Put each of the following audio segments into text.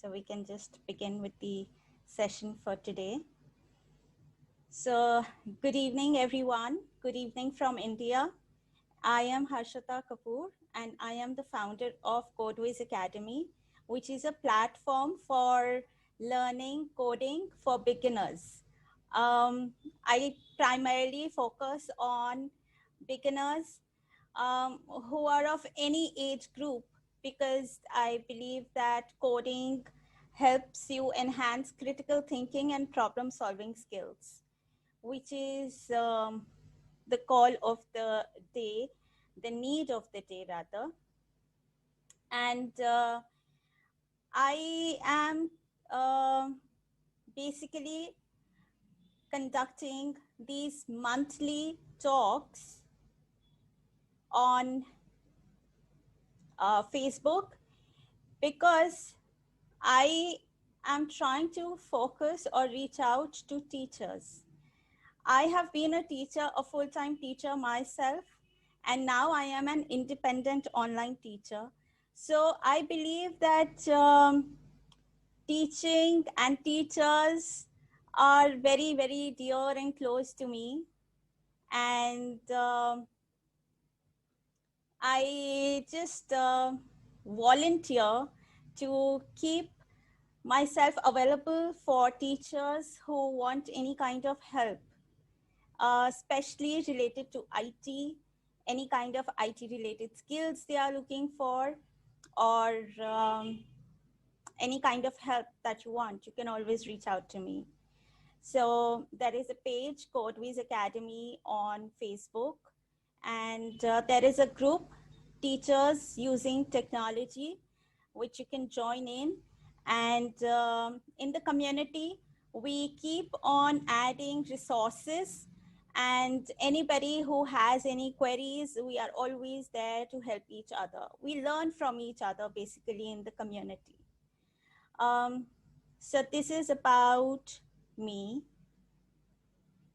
So we can just begin with the session for today. So good evening, everyone. Good evening from India. I am Harshita Kapoor, and I am the founder of Codeways Academy, which is a platform for learning coding for beginners. I primarily focus on beginners who are of any age group, because I believe that coding helps you enhance critical thinking and problem solving skills, which is the call of the day, the need of the day rather. And I am basically conducting these monthly talks on Facebook, because I am trying to focus or reach out to teachers. I have been a teacher, a full-time teacher myself, and now I am an independent online teacher. So I believe that teaching and teachers are very, very dear and close to me. And I just volunteer to keep myself available for teachers who want any kind of help, especially related to IT, any kind of IT related skills they are looking for, or any kind of help that you want. You can always reach out to me. So there is a page, Codeways Academy, on Facebook, and there is a group, Teachers Using Technology, which you can join in. And in the community, we keep on adding resources, and anybody who has any queries, we are always there to help each other. We learn from each other basically in the community. So this is about me.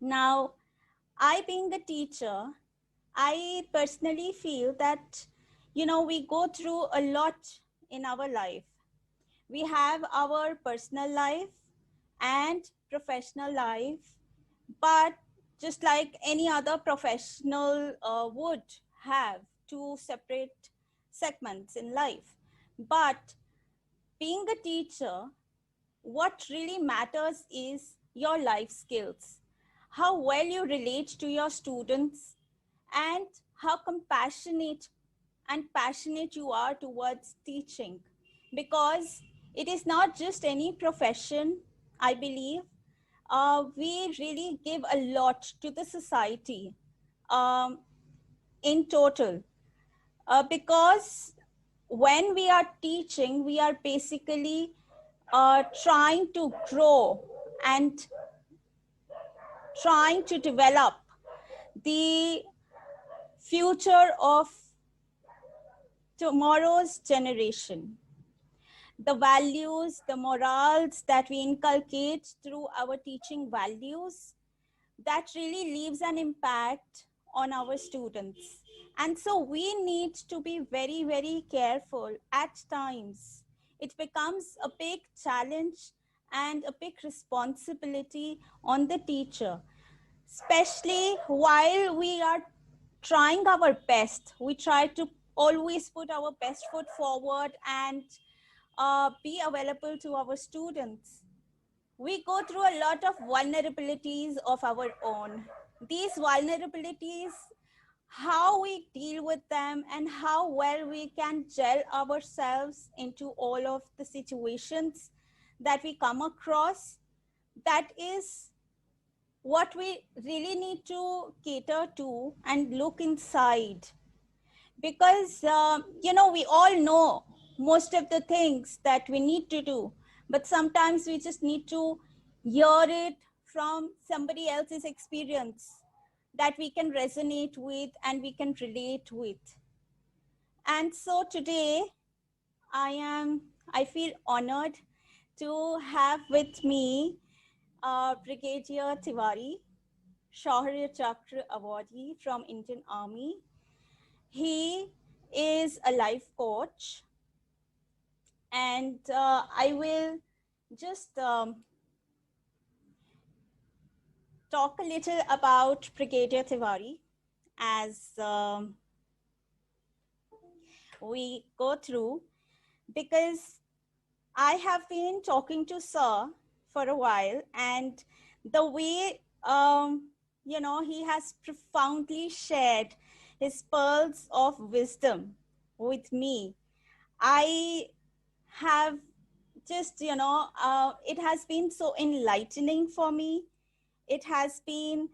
Now, I being a teacher, I personally feel that, we go through a lot in our life. We have our personal life and professional life, but just like any other professional would have two separate segments in life. But being a teacher, what really matters is your life skills, how well you relate to your students, and how compassionate and passionate you are towards teaching. Because it is not just any profession, I believe. We really give a lot to the society in total. Because when we are teaching, we are basically trying to grow and trying to develop the future of tomorrow's generation. The values, the morals that we inculcate through our teaching values, that really leaves an impact on our students. And so we need to be very, very careful at times. It becomes a big challenge and a big responsibility on the teacher, especially while we are trying our best. We try to always put our best foot forward and be available to our students. We go through a lot of vulnerabilities of our own. These vulnerabilities, how we deal with them and how well we can gel ourselves into all of the situations that we come across, that is what we really need to cater to and look inside. Because, we all know most of the things that we need to do, but sometimes we just need to hear it from somebody else's experience that we can resonate with and we can relate with. And so today, I feel honored to have with me Brigadier Tiwari, Shaurya Chakra awardee from Indian Army. He is a life coach. And I will just talk a little about Brigadier Tiwari as we go through, because I have been talking to Sir for a while, and the way, he has profoundly shared his pearls of wisdom with me, I have just, it has been so enlightening for me. It has been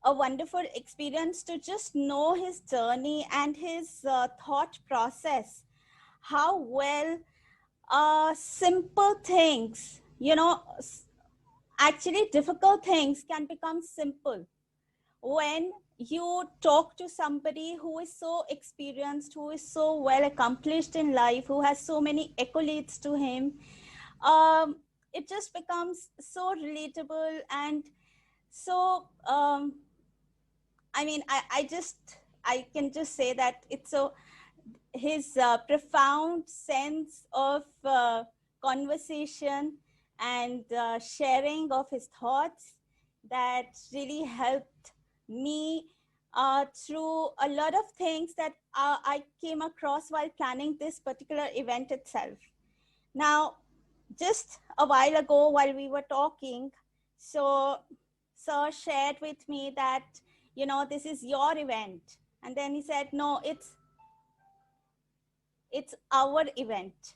a wonderful experience to just know his journey and his thought process, how well simple things, actually difficult things can become simple when you talk to somebody who is so experienced, who is so well accomplished in life, who has so many accolades to him. It just becomes so relatable, and so I can just say that it's so, his profound sense of conversation and sharing of his thoughts that really helped me through a lot of things that I came across while planning this particular event itself. Now, just a while ago, while we were talking, so Sir shared with me that, this is your event. And then he said, no, it's our event.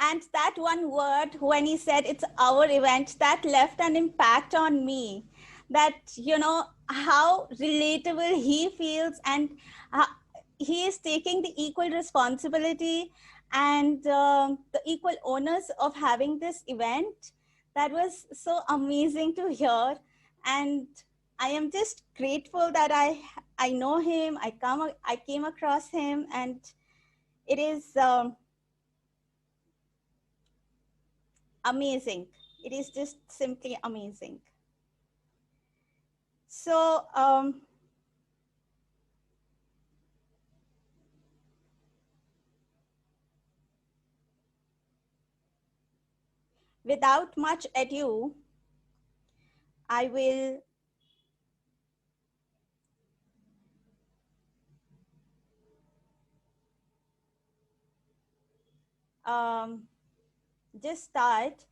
And that one word, when he said it's our event, that left an impact on me, that, how relatable he feels, and he is taking the equal responsibility and the equal onus of having this event. That was so amazing to hear. And I am just grateful that I know him, I came across him, and it is amazing. It is just simply amazing. So without much ado, I will just start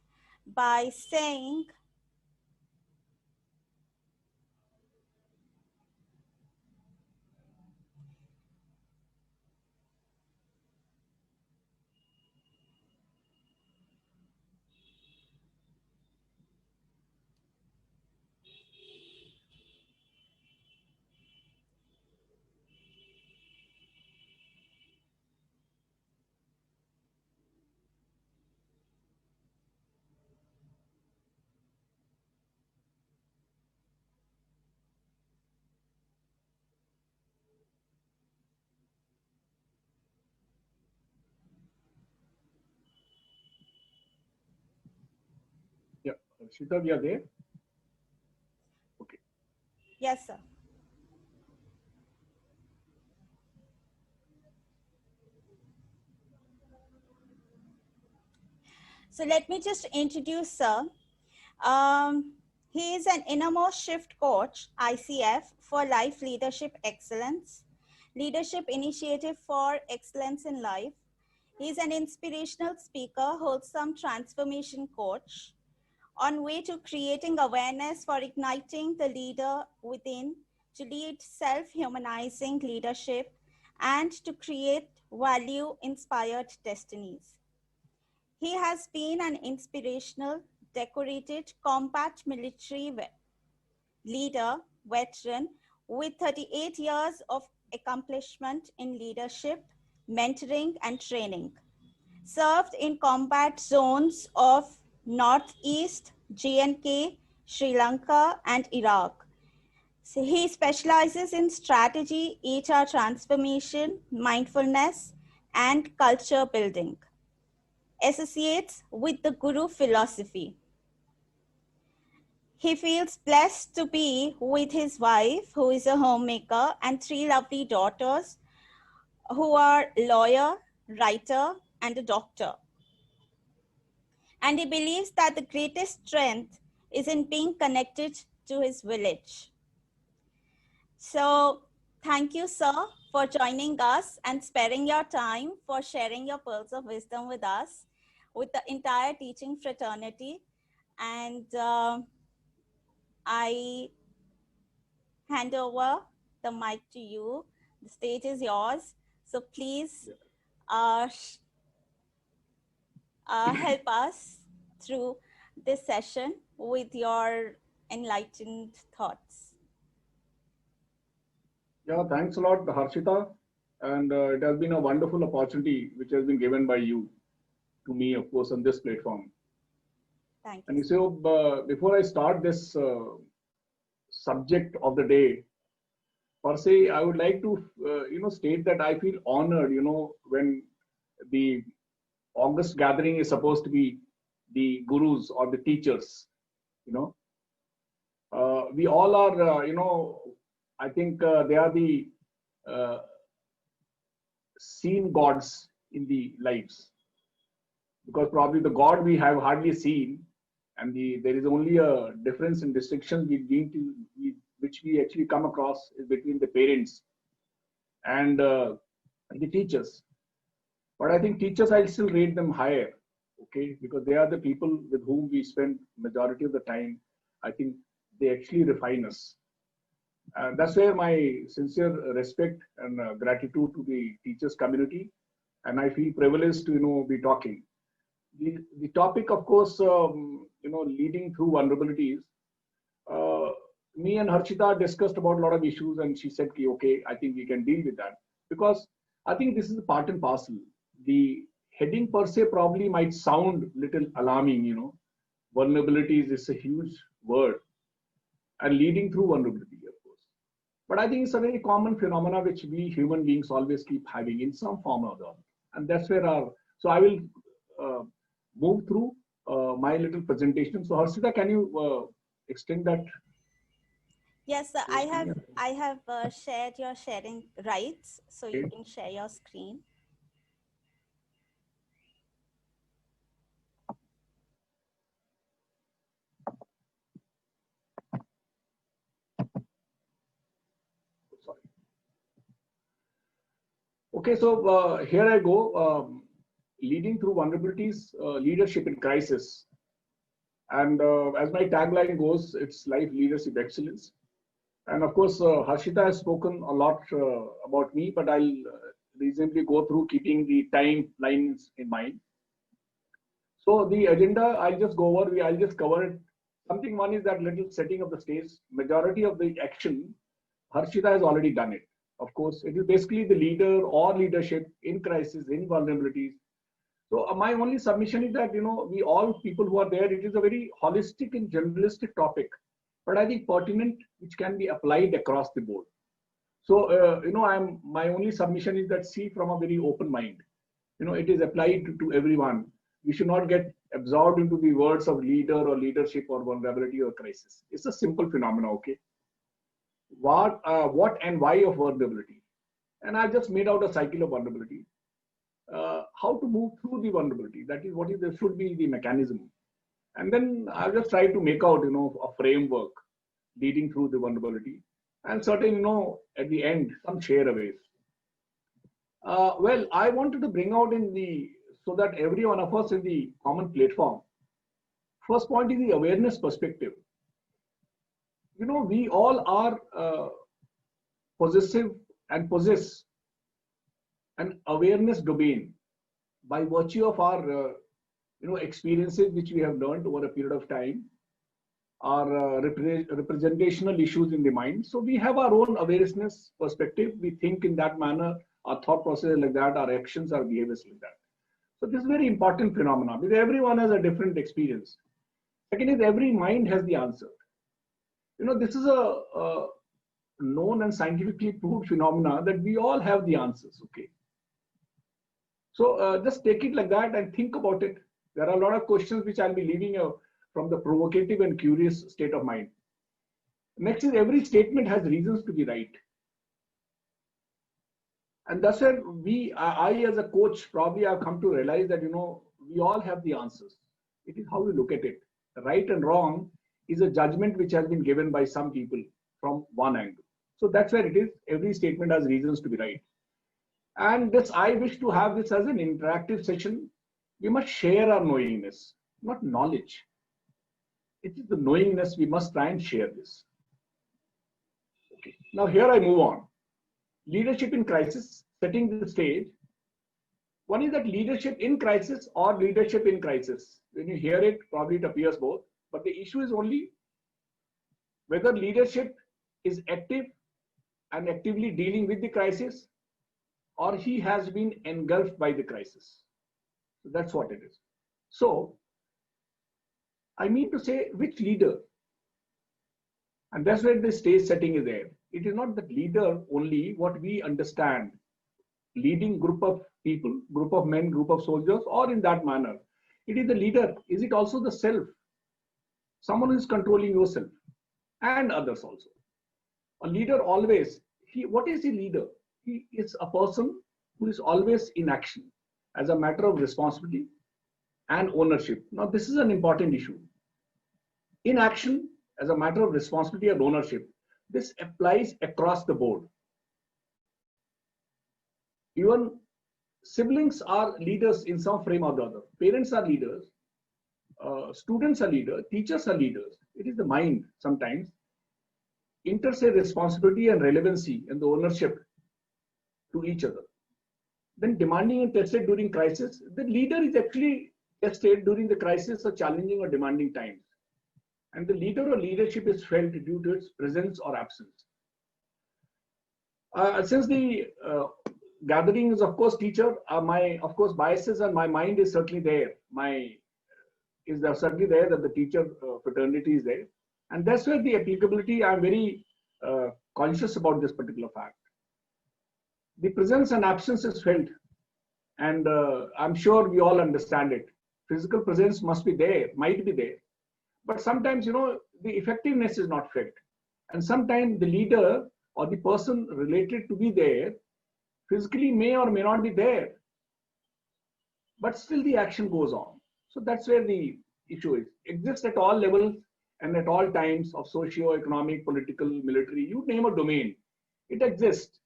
by saying Yeah, Sita, we are there. Okay. yes, sir. So let me just introduce Sir. He is an innermost shift coach, ICF, for life leadership excellence, leadership initiative for excellence in life. He is an inspirational speaker, wholesome transformation coach, on way to creating awareness for igniting the leader within to lead self-humanizing leadership and to create value-inspired destinies. He has been an inspirational, decorated combat military leader, veteran with 38 years of accomplishment in leadership, mentoring, and training. Served in combat zones of Northeast, J&K, Sri Lanka, and Iraq. So he specializes in strategy, HR transformation, mindfulness, and culture building. Associates with the Guru philosophy. He feels blessed to be with his wife, who is a homemaker, and three lovely daughters, who are lawyer, writer, and a doctor. and he believes that the greatest strength is in being connected to his village. So thank you, sir, for joining us and sparing your time for sharing your pearls of wisdom with us, with the entire teaching fraternity. And I hand over the mic to you. The stage is yours. So please help us through this session with your enlightened thoughts. Yeah, thanks a lot, Harshita. And it has been a wonderful opportunity which has been given by you to me, of course, on this platform. Thank And you. so, before I start this subject of the day, per se, I would like to, state that I feel honored, when the August gathering is supposed to be the gurus or the teachers, you know. We all are, I think they are the uh, seen gods in the lives, because probably the God we have hardly seen, and there is only a difference in distinction which we actually come across is between the parents and the teachers. But I think teachers, I'll still rate them higher, okay, because they are the people with whom we spend majority of the time. I think they actually refine us. That's where my sincere respect and gratitude to the teachers community, and I feel privileged to be talking. The topic, of course, leading through vulnerabilities. Uh, Me and Harshita discussed about a lot of issues, and she said, "Okay, I think we can deal with that," because I think this is part and parcel. The heading per se probably might sound little alarming, Vulnerabilities is a huge word, and leading through vulnerability, of course. But I think it's a very common phenomena which we human beings always keep having in some form or the other. And that's where so I will uh, move through my little presentation. So Harshita, can you extend that? Yes, sir, I have shared your sharing rights, so you Okay. can share your screen. Sorry. Okay, so here I go. Leading through vulnerabilities, leadership in crisis. And as my tagline goes, it's life leadership excellence. And of course, Harshita has spoken a lot about me, but I'll reasonably go through keeping the timelines in mind. So the agenda, I'll just go over, I'll just cover it. Something one is that little setting of the stage. Majority of the action, Harshita has already done it. Of course, it is basically the leader or leadership in crisis, in vulnerabilities. So my only submission is that, we all people who are there, it is a very holistic and generalistic topic, but I think pertinent, which can be applied across the board. So, my only submission is that see from a very open mind, it is applied to everyone. We should not get absorbed into the words of leader or leadership or vulnerability or crisis. It's a simple phenomena, okay? What and why of vulnerability? And I just made out a cycle of vulnerability. How to move through the vulnerability? That is what is there should be the mechanism. And then I'll just try to make out, a framework leading through the vulnerability, and certain, at the end, some shareaways. Well, I wanted to bring out so that every one of us in the common platform. First point is the awareness perspective. We all are possessive and possess an awareness domain by virtue of our, experiences which we have learned over a period of time, our representational issues in the mind. So we have our own awareness perspective. We think in that manner, our thought process is like that, our actions, our behaviors like that. So this is very important phenomena because everyone has a different experience. Second is every mind has the answer. This is a known and scientifically proved phenomena that we all have the answers. Okay. So just take it like that and think about it. There are a lot of questions which I'll be leaving from the provocative and curious state of mind. Next is every statement has reasons to be right. And that's where I as a coach probably have come to realize that, we all have the answers. It is how we look at it. Right and wrong is a judgment which has been given by some people from one angle. So that's where it is. Every statement has reasons to be right. And this, I wish to have this as an interactive session. We must share our knowingness, not knowledge. It is the knowingness we must try and share this. Okay. Now here I move on. Leadership in crisis, setting the stage. One is that leadership in crisis or leadership in crisis. When you hear it, probably it appears both. But the issue is only whether leadership is active and actively dealing with the crisis, or he has been engulfed by the crisis. So that's what it is. So I mean to say, which leader? And that's where the stage setting is there. It is not the leader only what we understand. Leading group of people, group of men, group of soldiers, or in that manner. It is the leader. Is it also the self? Someone who is controlling yourself and others also. A leader always, what is a leader? He is a person who is always in action as a matter of responsibility and ownership. Now, this is an important issue. In action as a matter of responsibility and ownership, this applies across the board. Even siblings are leaders in some frame or the other. Parents are leaders. Students are leaders. Teachers are leaders. It is the mind sometimes. Intersect responsibility and relevancy and the ownership to each other. Then demanding and tested during crisis. The leader is actually tested during the crisis or challenging or demanding times. And the leader or leadership is felt due to its presence or absence. Since the gathering is, of course, teacher, my, of course, biases and my mind is certainly there. Certainly there that the teacher fraternity is there. And that's where the applicability, I'm very conscious about this particular fact. The presence and absence is felt. And I'm sure we all understand it. Physical presence must be there, might be there. But sometimes, the effectiveness is not felt. And sometimes the leader or the person related to be there physically may or may not be there. But still the action goes on. So that's where the issue is. Exists at all levels and at all times of socio-economic, political, military, you name a domain. It exists.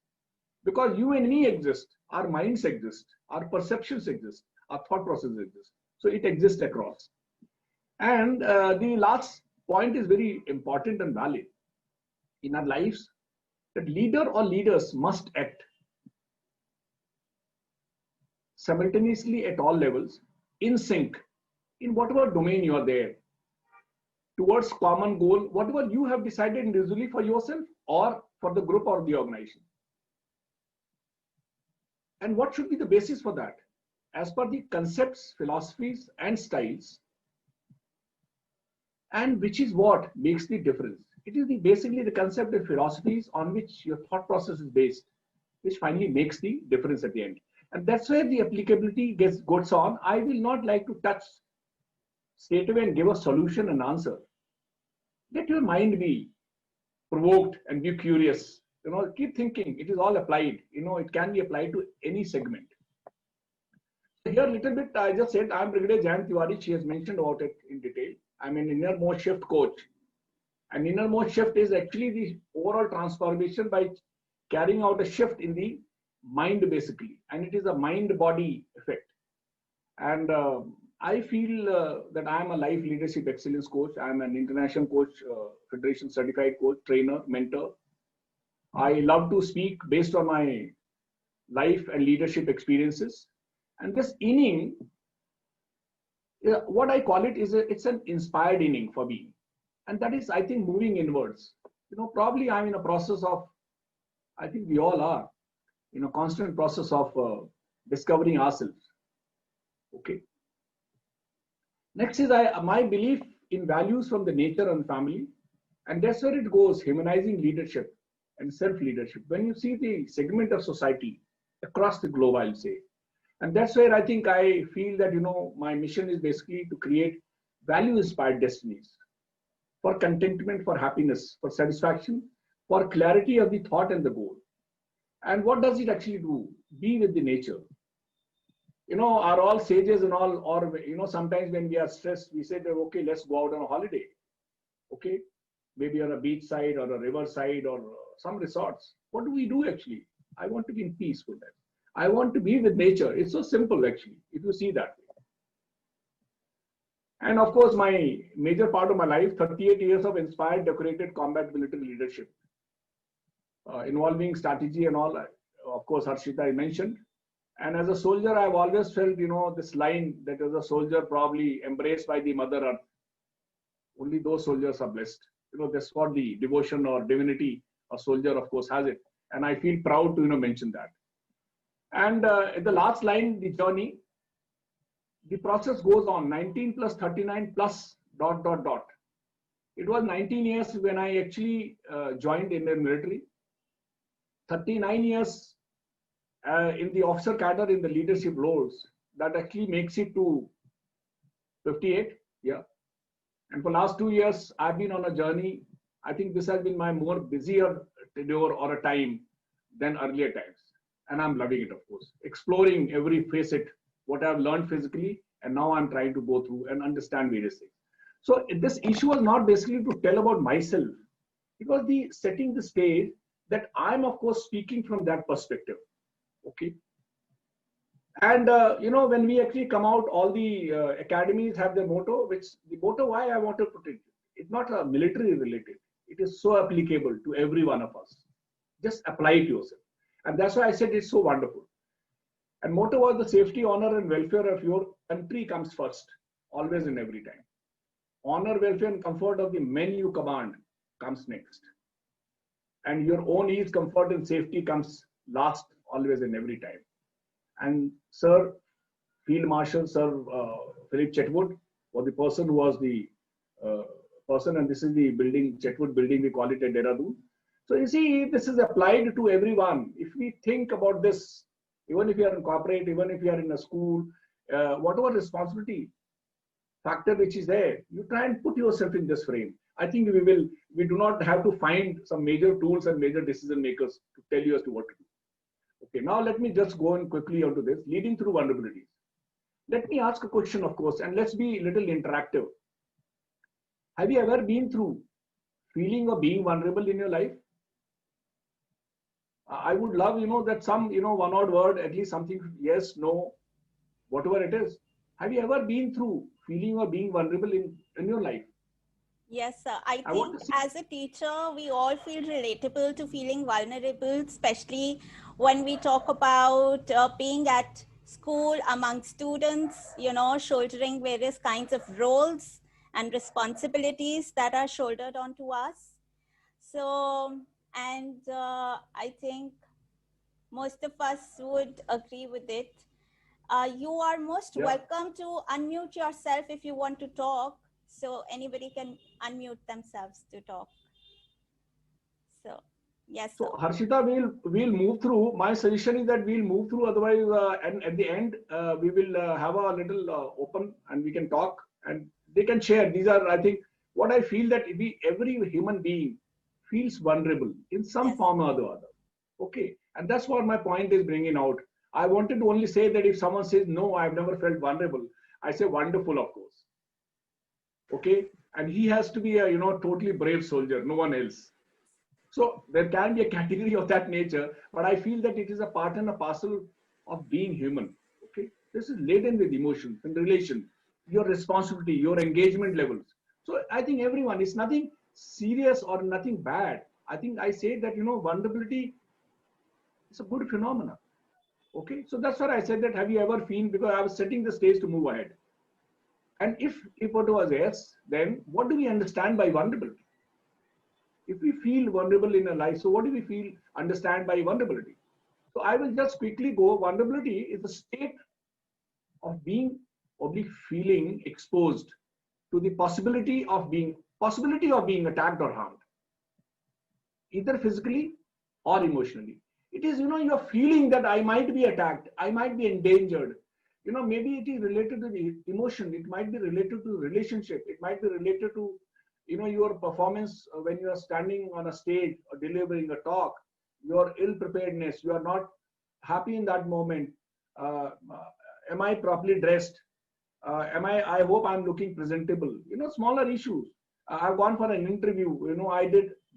Because you and me exist. Our minds exist. Our perceptions exist. Our thought processes exist. So it exists across. And the last point is very important and valid. In our lives, that leader or leaders must act simultaneously at all levels, in sync, in whatever domain you are there, towards common goal, whatever you have decided individually for yourself or for the group or the organization. And what should be the basis for that? As per the concepts, philosophies, and styles, and which is what makes the difference. It is basically the concept and philosophies on which your thought process is based, which finally makes the difference at the end. And that's where the applicability goes on. I will not like to touch straight away and give a solution and answer. Let your mind be provoked and be curious. Keep thinking. It is all applied. It can be applied to any segment. Here a little bit, I just said I'm Brigadier Jayant Tiwari. She has mentioned about it in detail. I'm an innermost shift coach. And innermost shift is actually the overall transformation by carrying out a shift in the mind, basically. And it is a mind-body effect. And I feel that I'm a life leadership excellence coach. I'm an international coach, Federation certified coach, trainer, mentor. I love to speak based on my life and leadership experiences. And this inning, what I call it is it's an inspired inning for me. And that is, I think, moving inwards. Probably I'm in a process of, I think we all are, in a constant process of discovering ourselves. Okay. Next is my belief in values from the nature and family. And that's where it goes, humanizing leadership and self-leadership. When you see the segment of society across the globe, I'll say. And that's where I think I feel that, my mission is basically to create value-inspired destinies for contentment, for happiness, for satisfaction, for clarity of the thought and the goal. And what does it actually do? Be with the nature. are all sages and all, or, sometimes when we are stressed, we say that, okay, let's go out on a holiday. Okay. Maybe on a beach side or a river side or some resorts. What do we do actually? I want to be in peacefulness. I want to be with nature. It's so simple actually, if you see that. And of course, my major part of my life, 38 years of inspired, decorated combat military leadership, involving strategy and all. Of course, Harshita, I mentioned. And as a soldier, I've always felt, this line that as a soldier probably embraced by the Mother Earth. Only those soldiers are blessed. That's what the devotion or divinity a soldier, of course, has it. And I feel proud to, mention that. And at the last line, the journey, the process goes on, 19 plus 39 plus ... It was 19 years when I actually joined Indian military. 39 years in the officer cadre in the leadership roles. That actually makes it to 58. Yeah. And for last 2 years, I've been on a journey. I think this has been my more busier tenure or a time than earlier times. And I'm loving it, of course. Exploring every facet, what I've learned physically, and now I'm trying to go through and understand various things. So this issue was not basically to tell about myself. It was the setting the stage that I'm, of course, speaking from that perspective. Okay. And, when we actually come out, all the academies have their motto, which the motto why I want to put it. It's not a military related. It is so applicable to every one of us. Just apply it yourself. And that's why I said it's so wonderful. And motto was the safety, honor, and welfare of your country comes first, always and every time. Honor, welfare, and comfort of the men you command comes next. And your own ease, comfort, and safety comes last, always and every time. And Sir Field Marshal Sir Philip Chetwood was the person who was the person, and this is the building, Chetwood building, we call it at Dehradun. So you see, this is applied to everyone. If we think about this, even if you are in corporate, even if you are in a school, whatever responsibility factor which is there, you try and put yourself in this frame. I think we do not have to find some major tools and major decision makers to tell you as to what to do. Okay, now let me just go in quickly onto this, leading through vulnerabilities. Let me ask a question, of course, and let's be a little interactive. Have you ever been through feeling of being vulnerable in your life? I would love, that some, one odd word, at least something, yes, no, whatever it is. Have you ever been through feeling or being vulnerable in your life? Yes, sir. I think as a teacher, we all feel relatable to feeling vulnerable, especially when we talk about being at school among students, shouldering various kinds of roles and responsibilities that are shouldered onto us. So, and I think most of us would agree with it. You are most welcome to unmute yourself if you want to talk. So anybody can unmute themselves to talk. So, yes. So Harshita, we'll move through. My suggestion is that we'll move through. Otherwise, and at the end, we will have a little open and we can talk and they can share. These are, I think, what I feel that every human being feels vulnerable in some form or the other. Okay, and that's what my point is bringing out. I wanted to only say that if someone says, no, I've never felt vulnerable, I say, wonderful, of course. Okay, and he has to be a, totally brave soldier, no one else. So there can be a category of that nature, but I feel that it is a part and a parcel of being human. Okay, this is laden with emotions and relation, your responsibility, your engagement levels. So I think everyone, it's nothing serious or nothing bad. I think I say that, vulnerability is a good phenomenon. Okay, so that's what I said that have you ever feel, because I was setting the stage to move ahead. And if it was yes, then what do we understand by vulnerability? If we feel vulnerable in a life, so what do we understand by vulnerability? So I will just quickly go. Vulnerability is a state of being or feeling exposed to the possibility of being attacked or harmed, either physically or emotionally. It is, you're feeling that I might be attacked, I might be endangered. Maybe it is related to the emotion. It might be related to relationship. It might be related to, your performance when you are standing on a stage or delivering a talk, your ill preparedness, you are not happy in that moment, am I properly dressed? I hope I'm looking presentable. Smaller issues. I've gone for an interview.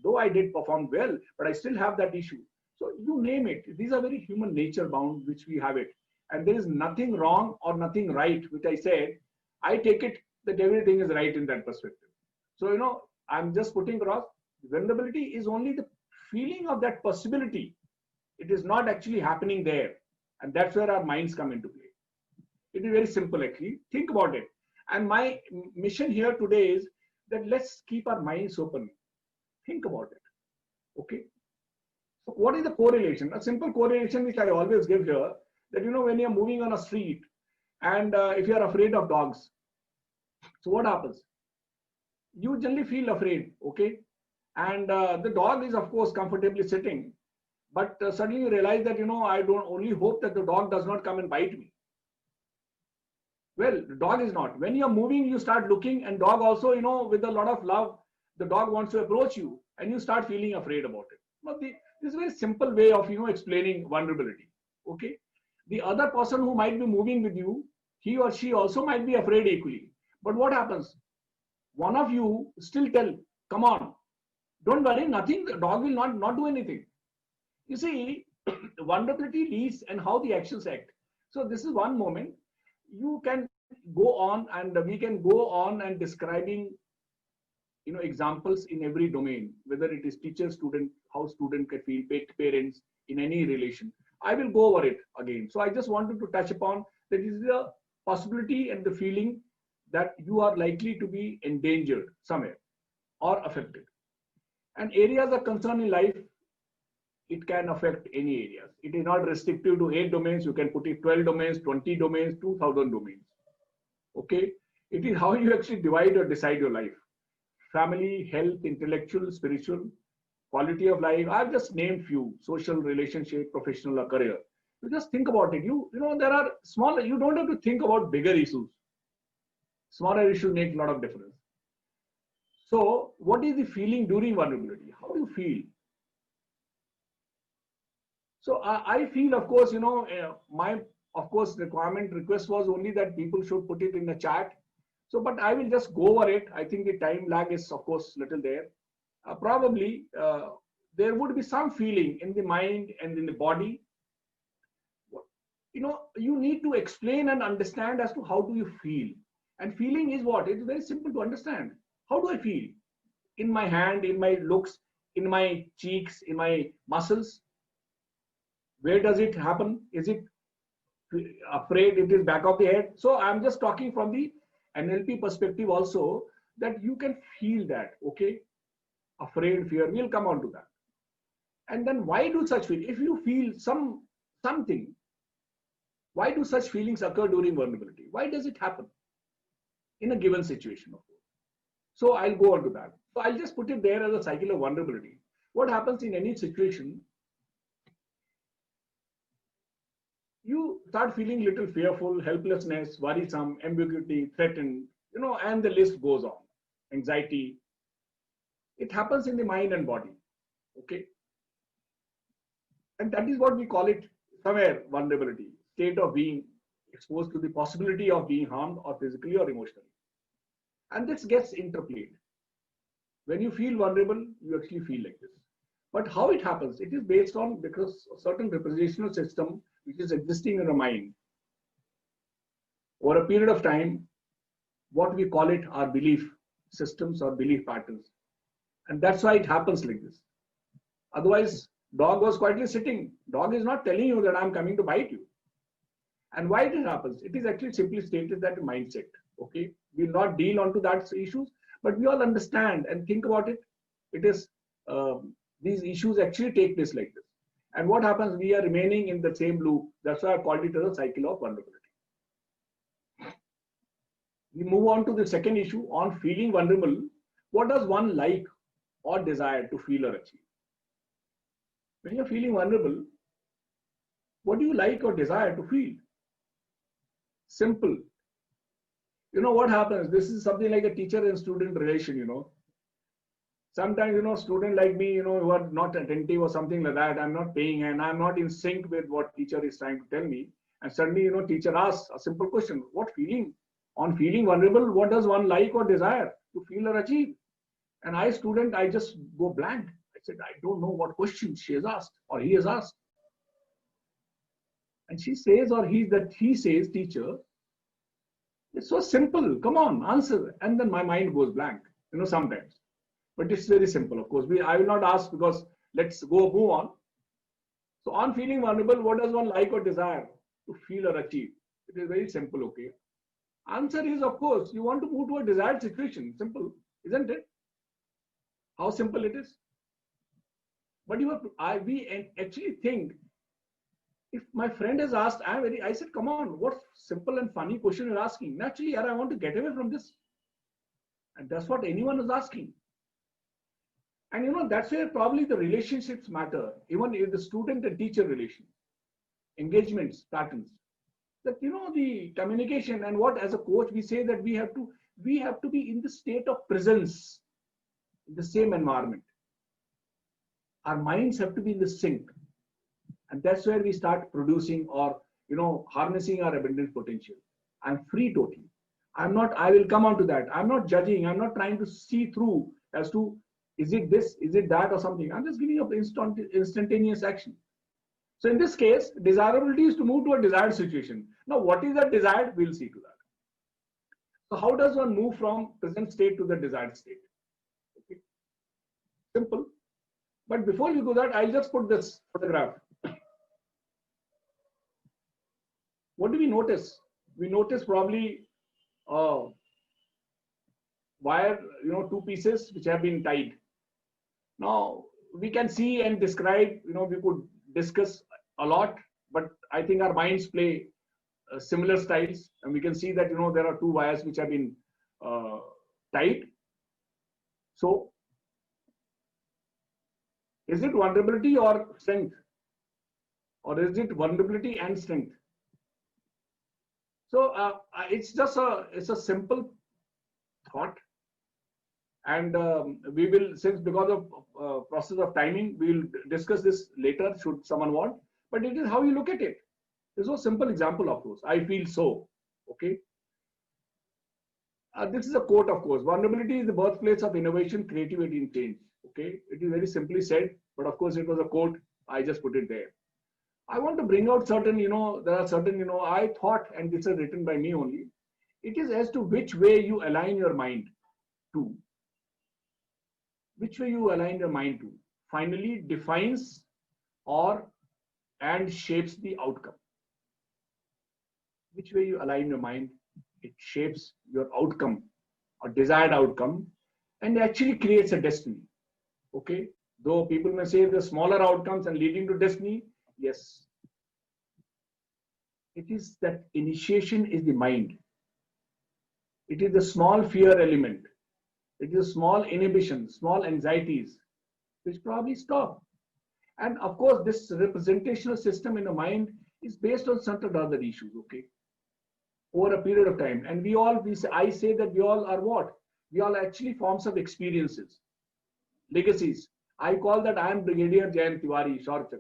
Though I did perform well, but I still have that issue. So you name it. These are very human nature bound, which we have it. And there is nothing wrong or nothing right, which I said. I take it that everything is right in that perspective. So, I'm just putting across vulnerability is only the feeling of that possibility. It is not actually happening there. And that's where our minds come into play. It is very simple, actually. Think about it. And my mission here today is that let's keep our minds open. Think about it. Okay. So what is the correlation? A simple correlation which I always give here, that when you're moving on a street and if you're afraid of dogs, so what happens? You generally feel afraid, okay? And the dog is, of course, comfortably sitting, but suddenly you realize that, I don't only hope that the dog does not come and bite me. Well, the dog is not. When you're moving, you start looking, and dog also, with a lot of love, the dog wants to approach you, and you start feeling afraid about it. But this is a very simple way of, explaining vulnerability, okay? The other person who might be moving with you, he or she also might be afraid equally. But what happens? One of you still tell, come on, don't worry, nothing, the dog will not do anything. You see, vulnerability leads and how the actions act. So this is one moment. You can go on, and we can go on and describing, examples in every domain, whether it is teacher, student, how student can feel, parents, in any relation. I will go over it again. So I just wanted to touch upon that is the possibility and the feeling that you are likely to be endangered somewhere or affected. And areas of concern in life, it can affect any areas. It is not restrictive to 8 domains. You can put it 12 domains, 20 domains, 2000 domains. Okay. It is how you actually divide or decide your life. Family, health, intellectual, spiritual, quality of life. I've just named few: social, relationship, professional, or career. You just think about it. There are smaller, you don't have to think about bigger issues. Smaller issues make a lot of difference. So what is the feeling during vulnerability? How do you feel? So I feel, of course, my, of course, request was only that people should put it in the chat. So, but I will just go over it. I think the time lag is, of course, little there. Probably there would be some feeling in the mind and in the body. You need to explain and understand as to how do you feel. And feeling is what? It's very simple to understand. How do I feel? In my hand, in my looks, in my cheeks, in my muscles. Where does it happen? Is it afraid? It is back of the head. So I'm just talking from the NLP perspective also, that you can feel that, okay? Afraid, fear, we'll come on to that. And then why do such feel? If you feel something, why do such feelings occur during vulnerability? Why does it happen in a given situation, of course? So I'll go on to that. So I'll just put it there as a cycle of vulnerability. What happens in any situation? You start feeling little fearful, helplessness, worrisome, ambiguity, threatened, and the list goes on. Anxiety. It happens in the mind and body. Okay. And that is what we call it somewhere vulnerability, state of being exposed to the possibility of being harmed or physically or emotionally. And this gets interplayed. When you feel vulnerable, you actually feel like this. But how it happens? It is based on, because a certain representational system which is existing in the mind. Over a period of time, what we call it are belief systems or belief patterns. And that's why it happens like this. Otherwise, dog was quietly sitting. Dog is not telling you that I'm coming to bite you. And why it happens? It is actually simply stated that mindset. Okay, we'll not deal onto that issues, but we all understand and think about it. It is these issues actually take place like this. And what happens? We are remaining in the same loop. That's why I called it as a cycle of vulnerability. We move on to the second issue on feeling vulnerable. What does one like or desire to feel or achieve? When you're feeling vulnerable, what do you like or desire to feel? Simple. What happens? This is something like a teacher and student relation, Sometimes, student like me, who are not attentive or something like that, I'm not paying and I'm not in sync with what teacher is trying to tell me. And suddenly, teacher asks a simple question: what feeling? On feeling vulnerable, what does one like or desire to feel or achieve? And I, student, I just go blank. I said, I don't know what question she has asked or he has asked. And she says, or he says, teacher, it's so simple. Come on, answer. And then my mind goes blank, sometimes. But it's very simple, of course. I will not ask because let's move on. So on feeling vulnerable, what does one like or desire to feel or achieve? It is very simple, okay? Answer is, of course, you want to move to a desired situation. Simple, isn't it? How simple it is. But we actually think, if my friend has asked, I said, come on, what simple and funny question you're asking? Naturally, I want to get away from this. And that's what anyone is asking. And that's where probably the relationships matter, even in the student and teacher relation, engagements, patterns. That the communication, and what as a coach we say that we have to be in the state of presence in the same environment. Our minds have to be in the sync. And that's where we start producing or harnessing our abundant potential. I'm free totally. I will come on to that. I'm not judging. I'm not trying to see through as to is it this, is it that, or something. I'm just giving up instantaneous action. So in this case, desirability is to move to a desired situation. Now, what is that desired? We'll see to that. So how does one move from present state to the desired state? Okay. Simple. But before we do that, I'll just put this photograph. What do we notice? We notice probably wire, two pieces which have been tied. Now, we can see and describe, we could discuss a lot, but I think our minds play similar styles. And we can see that, there are two wires which have been tied. So, is it vulnerability or strength? Or is it vulnerability and strength? So it's a simple thought, and we will, because of process of timing, we will discuss this later should someone want. But it is how you look at it. There's no simple example, of course. I feel so. Okay. This is a quote, of course. Vulnerability is the birthplace of innovation, creativity, and change. Okay. It is very simply said, but of course it was a quote. I just put it there. I want to bring out certain, there are certain, I thought, and this is written by me only. It is as to which way you align your mind to. Which way you align your mind to finally defines and shapes the outcome. Which way you align your mind, it shapes your outcome or desired outcome and actually creates a destiny. Okay. Though people may say the smaller outcomes and leading to destiny, yes. It is that initiation is the mind. It is the small fear element. It is small inhibition, small anxieties, which probably stop. And of course, this representational system in the mind is based on certain other issues, okay, over a period of time. And I say that we all are what? We all actually forms of experiences, legacies. I call that I am Brigadier Jayant Tiwari, Shaurya Chakra.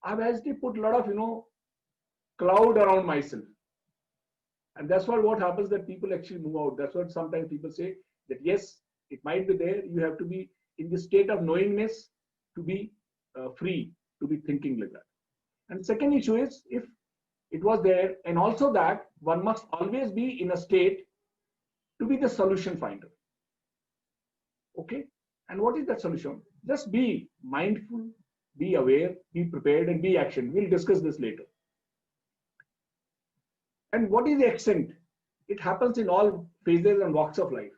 I've actually put a lot of, cloud around myself. And that's what happens, that people actually move out. That's what sometimes people say, that yes, it might be there. You have to be in the state of knowingness to be free, to be thinking like that. And second issue is, if it was there, and also that one must always be in a state to be the solution finder. Okay. And what is that solution? Just be mindful, be aware, be prepared, and be action. We'll discuss this later. And what is the extent? It happens in all phases and walks of life.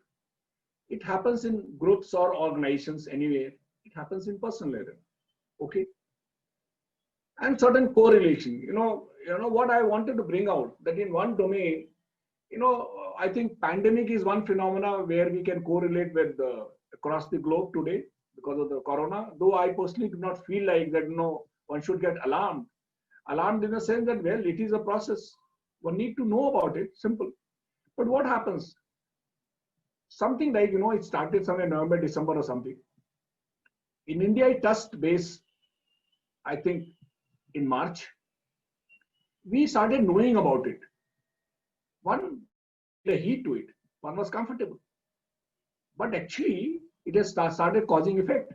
It happens in groups or organizations anywhere. It happens in personal level. Okay. And certain correlation. What I wanted to bring out, that in one domain, I think pandemic is one phenomena where we can correlate with across the globe today because of the corona. Though I personally do not feel like that, one should get alarmed. Alarmed in the sense that, well, it is a process. One need to know about it, simple. But what happens? Something like, it started somewhere November, December or something. In India, it touched base, I think, in March. we started knowing about it. One, the heat to it. One was comfortable. But actually, it has started causing effect.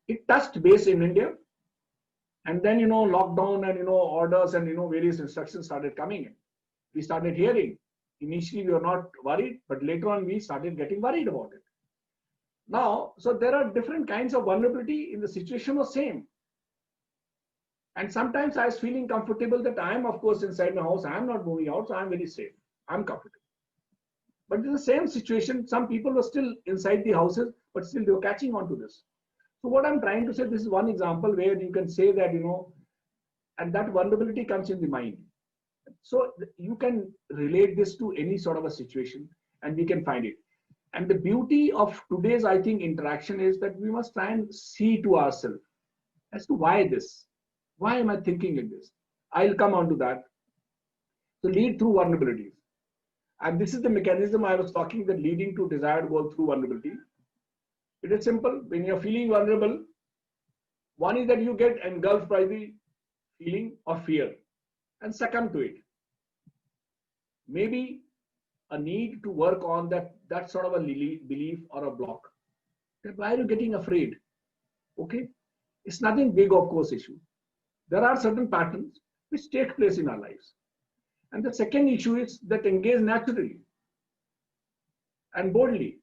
It touched base in India. And then, lockdown and, orders and, various instructions started coming in. We started hearing. Initially, we were not worried, but later on, we started getting worried about it. Now, so there are different kinds of vulnerability. In the situation was same. And sometimes I was feeling comfortable that I am, of course, inside my house. I am not moving out, so I am very safe. I am comfortable. But in the same situation, some people were still inside the houses, but still they were catching on to this. So what I'm trying to say, this is one example where you can say that, and that vulnerability comes in the mind. So you can relate this to any sort of a situation and we can find it. And the beauty of today's, I think, interaction is that we must try and see to ourselves as to why this. Why am I thinking like this? I'll come on to that. So lead through vulnerabilities. And this is the mechanism I was talking, that leading to desired goal through vulnerability. It is simple. When you're feeling vulnerable, one is that you get engulfed by the feeling of fear and succumb to it. Maybe a need to work on that sort of a belief or a block. That why are you getting afraid? Okay, it's nothing big, of course, issue. There are certain patterns which take place in our lives. And the second issue is that engage naturally and boldly.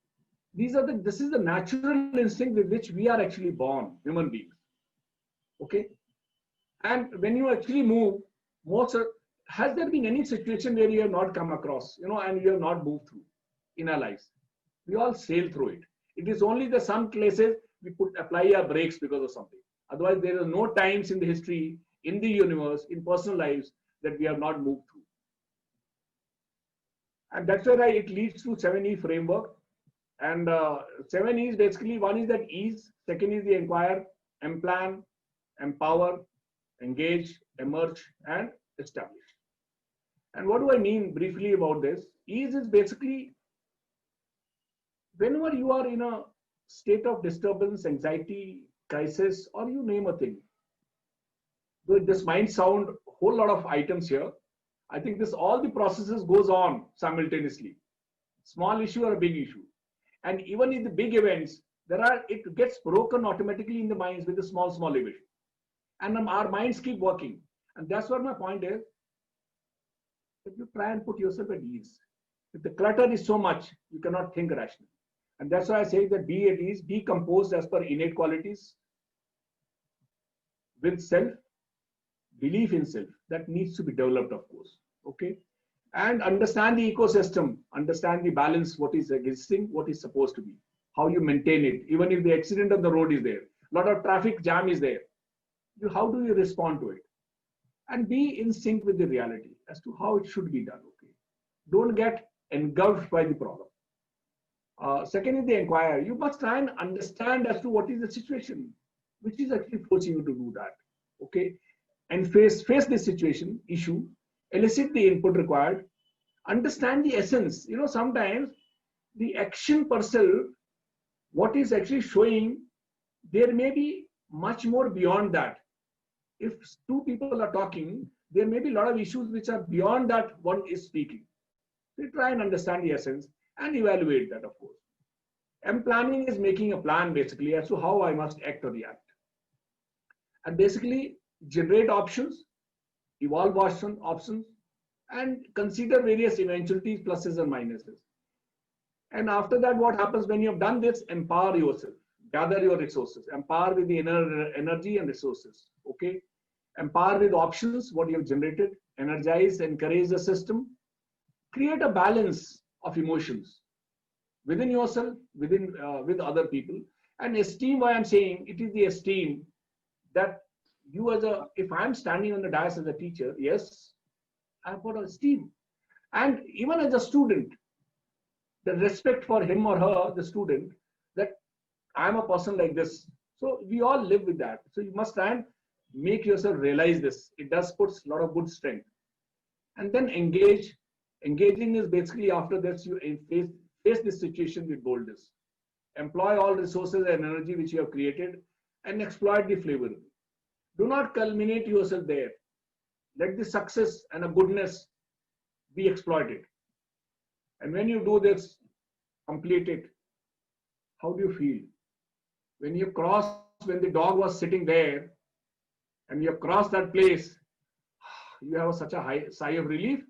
This is the natural instinct with which we are actually born, human beings. Okay? And when you actually move, has there been any situation where you have not come across, and you have not moved through in our lives? We all sail through it. It is only the some places we apply our brakes because of something. Otherwise, there are no times in the history, in the universe, in personal lives that we have not moved through. And that's why it leads to 7E framework. And 7 E's basically, one is that ease, second is the inquire, plan, empower, engage, emerge, and establish. And what do I mean briefly about this? Ease is basically whenever you are in a state of disturbance, anxiety, crisis, or you name a thing. Though this might sound a whole lot of items here, I think all the processes goes on simultaneously. Small issue or a big issue. And even in the big events, it gets broken automatically in the minds with the small event. And our minds keep working. And that's what my point is. If you try and put yourself at ease, if the clutter is so much, you cannot think rationally. And that's why I say that be at ease, be composed as per innate qualities with self, belief in self. That needs to be developed, of course. Okay. And understand the ecosystem, understand the balance, what is existing, what is supposed to be, how you maintain it, even if the accident on the road is there, a lot of traffic jam is there. How do you respond to it? And be in sync with the reality as to how it should be done. Okay. Don't get engulfed by the problem. Second is the inquire. You must try and understand as to what is the situation, which is actually forcing you to do that. Okay. And face this situation, issue, elicit the input required, understand the essence. Sometimes the action per se, what is actually showing, there may be much more beyond that. If two people are talking, there may be a lot of issues which are beyond that one is speaking. So try and understand the essence and evaluate that, of course. And planning is making a plan basically as to how I must act or react. And basically generate options, evolve options, and consider various eventualities, pluses and minuses. And after that, what happens when you have done this? Empower yourself, gather your resources, empower with the inner energy and resources. Okay, empower with options, what you have generated, energize, encourage the system, create a balance of emotions within yourself, with other people, and esteem. Why I'm saying it is the esteem that you if I'm standing on the dais as a teacher, yes, I've got esteem. And even as a student, the respect for him or her, the student, that I'm a person like this. So we all live with that. So you must try and make yourself realize this. It does put a lot of good strength. And then engage. Engaging is basically after this, you face this situation with boldness. Employ all resources and energy which you have created and exploit the flavor. Do not culminate yourself there. Let the success and a goodness be exploited. And when you do this, complete it, how do you feel? When you cross, when the dog was sitting there and you have crossed that place, you have such a high sigh of relief.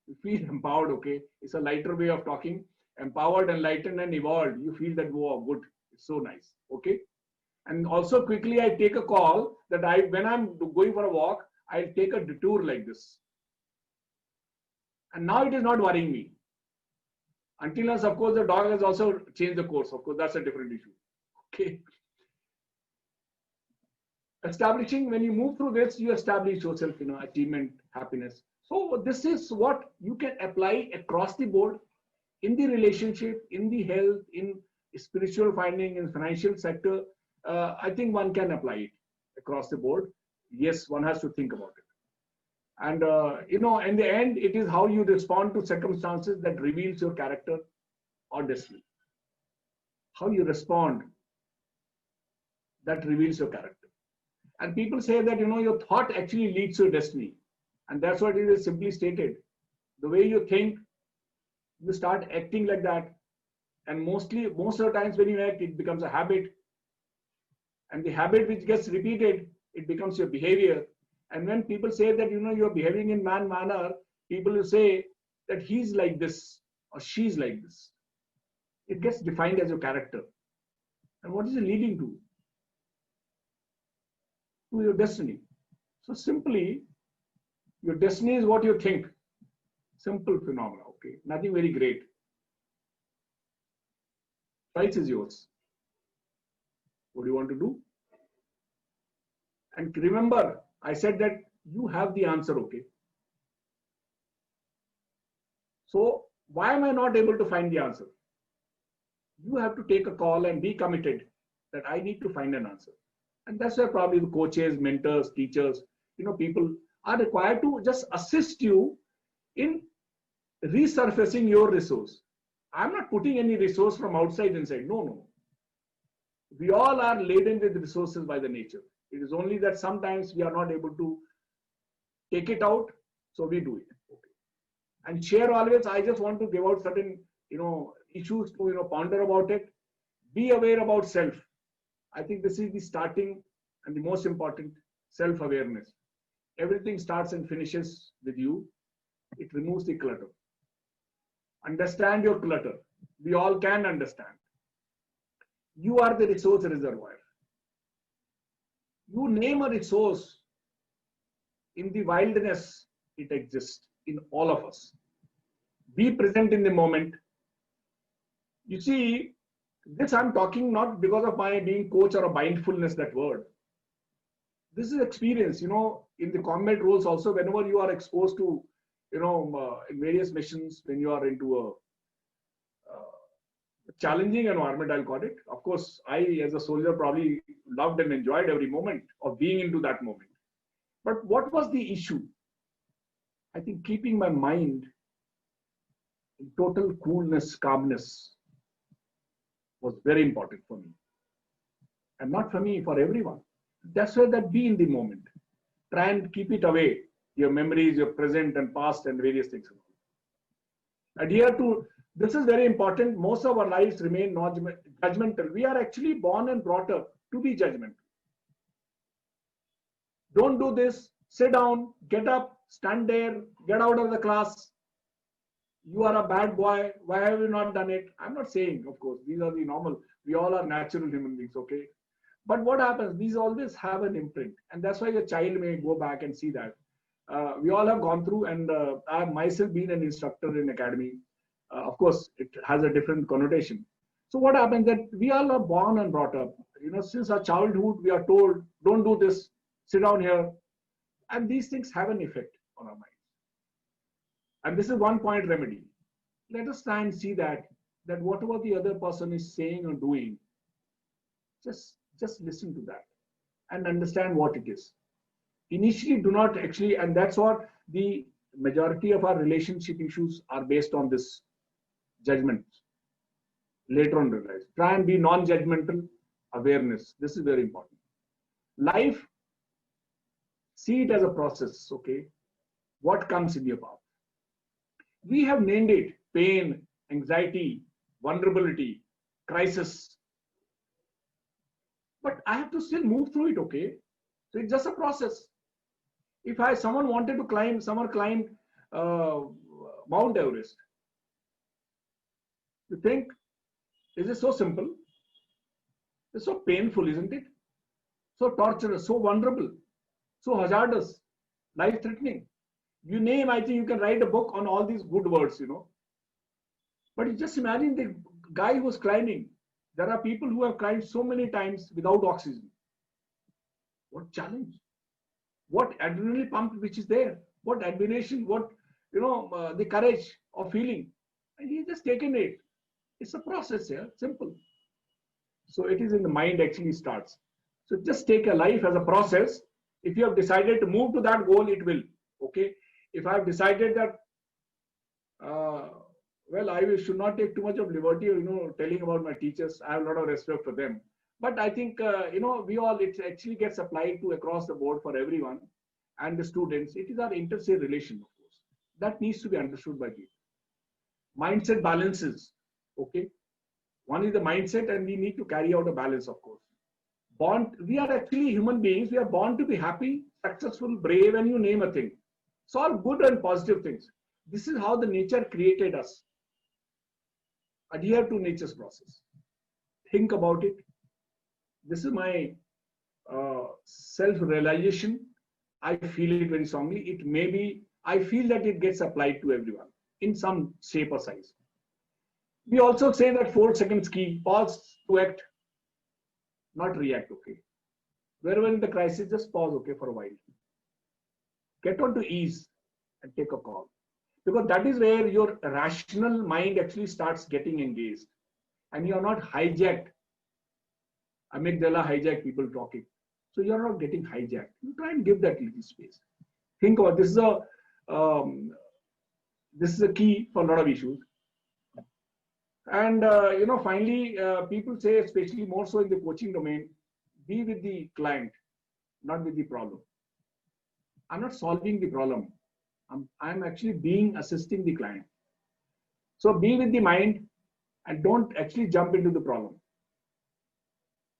You feel empowered, okay? It's a lighter way of talking. Empowered, enlightened, and evolved. You feel that, wow, good. It's so nice, okay? And also quickly, I take a call that when I'm going for a walk, I'll take a detour like this. And now it is not worrying me. Until unless, of course, the dog has also changed the course. Of course, that's a different issue. Okay. Establishing, when you move through this, you establish yourself, achievement, happiness. So this is what you can apply across the board in the relationship, in the health, in spiritual finding, in financial sector. I think one can apply it across the board. Yes, one has to think about it. And, in the end, it is how you respond to circumstances that reveals your character or destiny. How you respond, that reveals your character. And people say that, your thought actually leads to your destiny. And that's what it is simply stated. The way you think, you start acting like that. And most of the times when you act, it becomes a habit. And the habit which gets repeated, it becomes your behavior. And when people say that, you're behaving in manner, people will say that he's like this or she's like this. It gets defined as your character. And what is it leading to? To your destiny. So simply, your destiny is what you think. Simple phenomena, okay? Nothing very great. Choice is yours. What do you want to do? And remember, I said that you have the answer, okay? So why am I not able to find the answer? You have to take a call and be committed that I need to find an answer. And that's where probably the coaches, mentors, teachers, people are required to just assist you in resurfacing your resource. I'm not putting any resource from outside inside. No. We all are laden with resources by the nature. It is only that sometimes we are not able to take it out, so we do it. Okay. And share always. I just want to give out certain, issues to ponder about it. Be aware about self. I think this is the starting and the most important, self-awareness. Everything starts and finishes with you. It removes the clutter. Understand your clutter. We all can understand. You are the resource reservoir. You name a resource, in the wilderness, it exists in all of us. Be present in the moment. You see, this I'm talking not because of my being coach or a mindfulness, that word. This is experience, in the combat roles also, whenever you are exposed to, in various missions, when you are into a challenging environment, I'll call it. Of course, I, as a soldier, probably loved and enjoyed every moment of being into that moment. But what was the issue? I think keeping my mind in total coolness, calmness was very important for me. And not for me, for everyone. That's why that be in the moment. Try and keep it away. Your memories, your present and past and various things. Adhere to, this is very important. Most of our lives remain non-judgmental. We are actually born and brought up to be judgmental. Don't do this. Sit down, get up, stand there, get out of the class. You are a bad boy. Why have you not done it? I'm not saying, of course, these are the normal. We all are natural human beings, okay? But what happens? These always have an imprint. And that's why your child may go back and see that. We all have gone through, and I have myself been an instructor in academy. Of course, it has a different connotation. So what happens that we all are born and brought up. Since our childhood, we are told, don't do this, sit down here. And these things have an effect on our minds. And this is one point remedy. Let us try and see that whatever the other person is saying or doing, just listen to that and understand what it is. Initially, do not actually, and that's what the majority of our relationship issues are based on, this judgment. Later on realize. Try and be non-judgmental awareness. This is very important. Life, see it as a process, okay? what comes in your path. We have named it pain, anxiety, vulnerability, crisis. But I have to still move through it, okay? So it's just a process. If someone wanted to climb, someone climbed Mount Everest, you think, is it so simple? It's so painful, isn't it? So torturous, so vulnerable, so hazardous, life-threatening. You name, I think you can write a book on all these good words, But you just imagine the guy who was climbing. There are people who have climbed so many times without oxygen. What challenge? What adrenaline pump which is there? What admiration? What, the courage of feeling? And he's just taken it. It's a process here, simple. So it is in the mind actually starts. So just take a life as a process. If you have decided to move to that goal, it will. Okay. If I have decided that, well, I should not take too much of liberty, telling about my teachers. I have a lot of respect for them. But I think, it actually gets applied to across the board for everyone and the students. It is our inter-se relation, of course. That needs to be understood by people. Mindset balances. Okay. One is the mindset, and we need to carry out a balance, of course. We are actually human beings. We are born to be happy, successful, brave, and you name a thing. It's all good and positive things. This is how the nature created us. Adhere to nature's process. Think about it. This is my self-realization. I feel it very strongly. It may be, I feel that it gets applied to everyone in some shape or size. We also say that 4 seconds key, pause to act, not react, okay? Wherever in the crisis, just pause, okay, for a while. Get on to ease and take a call. Because that is where your rational mind actually starts getting engaged. And you are not hijacked. Amygdala hijack people talking. So you are not getting hijacked. You try and give that little space. Think about this is a key for a lot of issues. And finally, people say, especially more so in the coaching domain, be with the client, not with the problem. I'm not solving the problem. I'm actually assisting the client. So be with the mind and don't actually jump into the problem.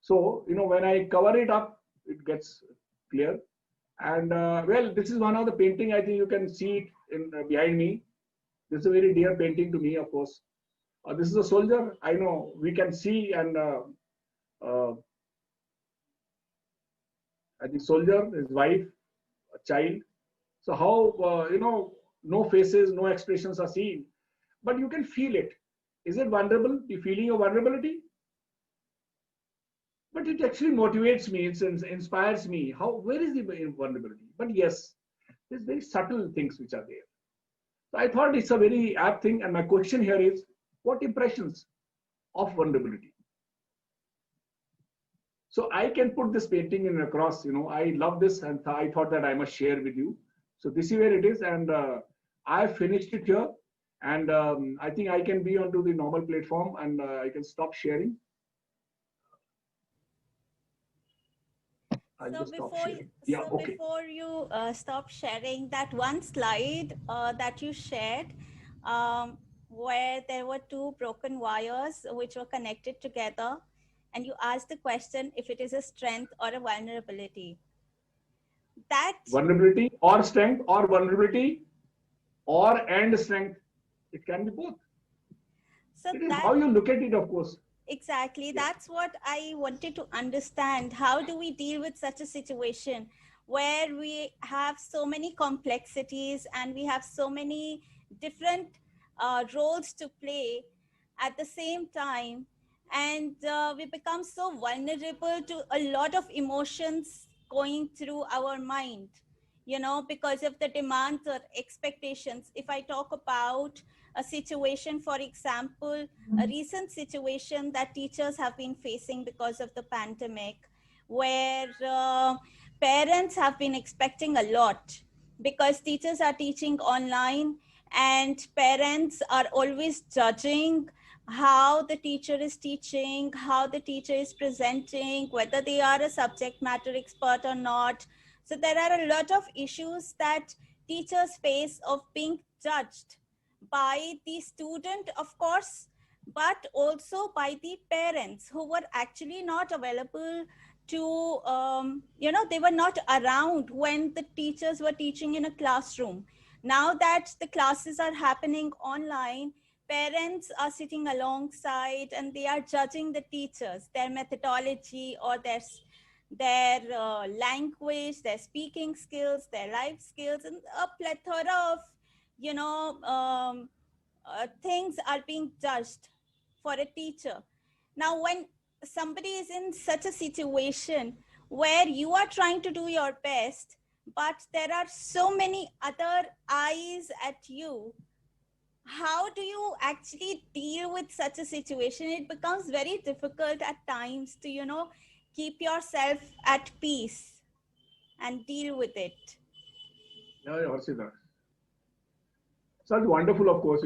So, when I cover it up, it gets clear. And well, this is one of the painting. I think you can see it behind me. This is a very dear painting to me, of course. This is a soldier. I know we can see, and I think soldier, his wife, a child. So how, no faces, no expressions are seen, but you can feel it. Is it vulnerable? The feeling of vulnerability? But it actually motivates me, it inspires me. Where is the vulnerability? But yes, there's very subtle things which are there. So I thought it's a very apt thing. And my question here is, what impressions of vulnerability? So I can put this painting in across, I love this, and I thought that I must share with you. So this is where it is, and I finished it here. And I think I can be onto the normal platform, and I can stop sharing. Before you stop sharing, that one slide that you shared, where there were 2 broken wires which were connected together, and you asked the question if it is a strength or a vulnerability. That vulnerability or strength, or vulnerability and strength. It can be both. So it is how you look at it, of course. Exactly. Yeah. That's what I wanted to understand. How do we deal with such a situation where we have so many complexities and we have so many different roles to play at the same time, and we become so vulnerable to a lot of emotions going through our mind, because of the demands or expectations. If I talk about a situation, for example, a recent situation that teachers have been facing because of the pandemic, where parents have been expecting a lot because teachers are teaching online, and parents are always judging how the teacher is teaching, how the teacher is presenting, whether they are a subject matter expert or not. So there are a lot of issues that teachers face of being judged by the student, of course, but also by the parents who were actually not available to, they were not around when the teachers were teaching in a classroom. Now that the classes are happening online, parents are sitting alongside and they are judging the teachers, their methodology or their language, their speaking skills, their life skills, and a plethora of, things are being judged for a teacher. Now, when somebody is in such a situation where you are trying to do your best, but there are so many other eyes at you, how do you actually deal with such a situation? It becomes very difficult at times to, keep yourself at peace and deal with it. Yeah, Harshita. Such wonderful, of course,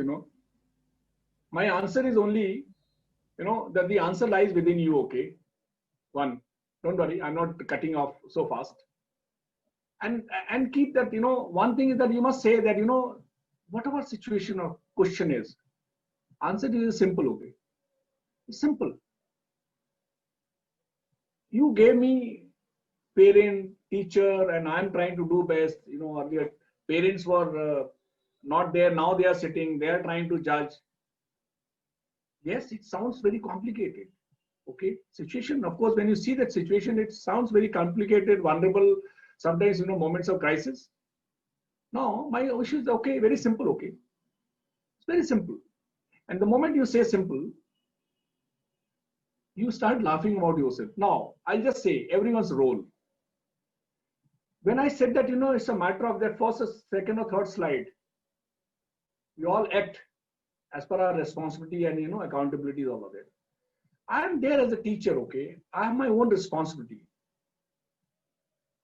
My answer is only, that the answer lies within you, okay? One, don't worry, I'm not cutting off so fast. And keep that, one thing is that you must say that, whatever situation or question is, answer is simple, okay? It's simple. You gave me parent, teacher, and I'm trying to do best. Earlier parents were not there. Now they are sitting. They are trying to judge. Yes, it sounds very complicated. Okay, situation. Of course, when you see that situation, it sounds very complicated, vulnerable. Sometimes moments of crisis. No, my issue is okay. Very simple. Okay, it's very simple. And the moment you say simple, you start laughing about yourself. Now, I'll just say everyone's role. When I said that, it's a matter of that first, second, or third slide, we all act as per our responsibility and, accountability, all of it. I am there as a teacher, okay? I have my own responsibility.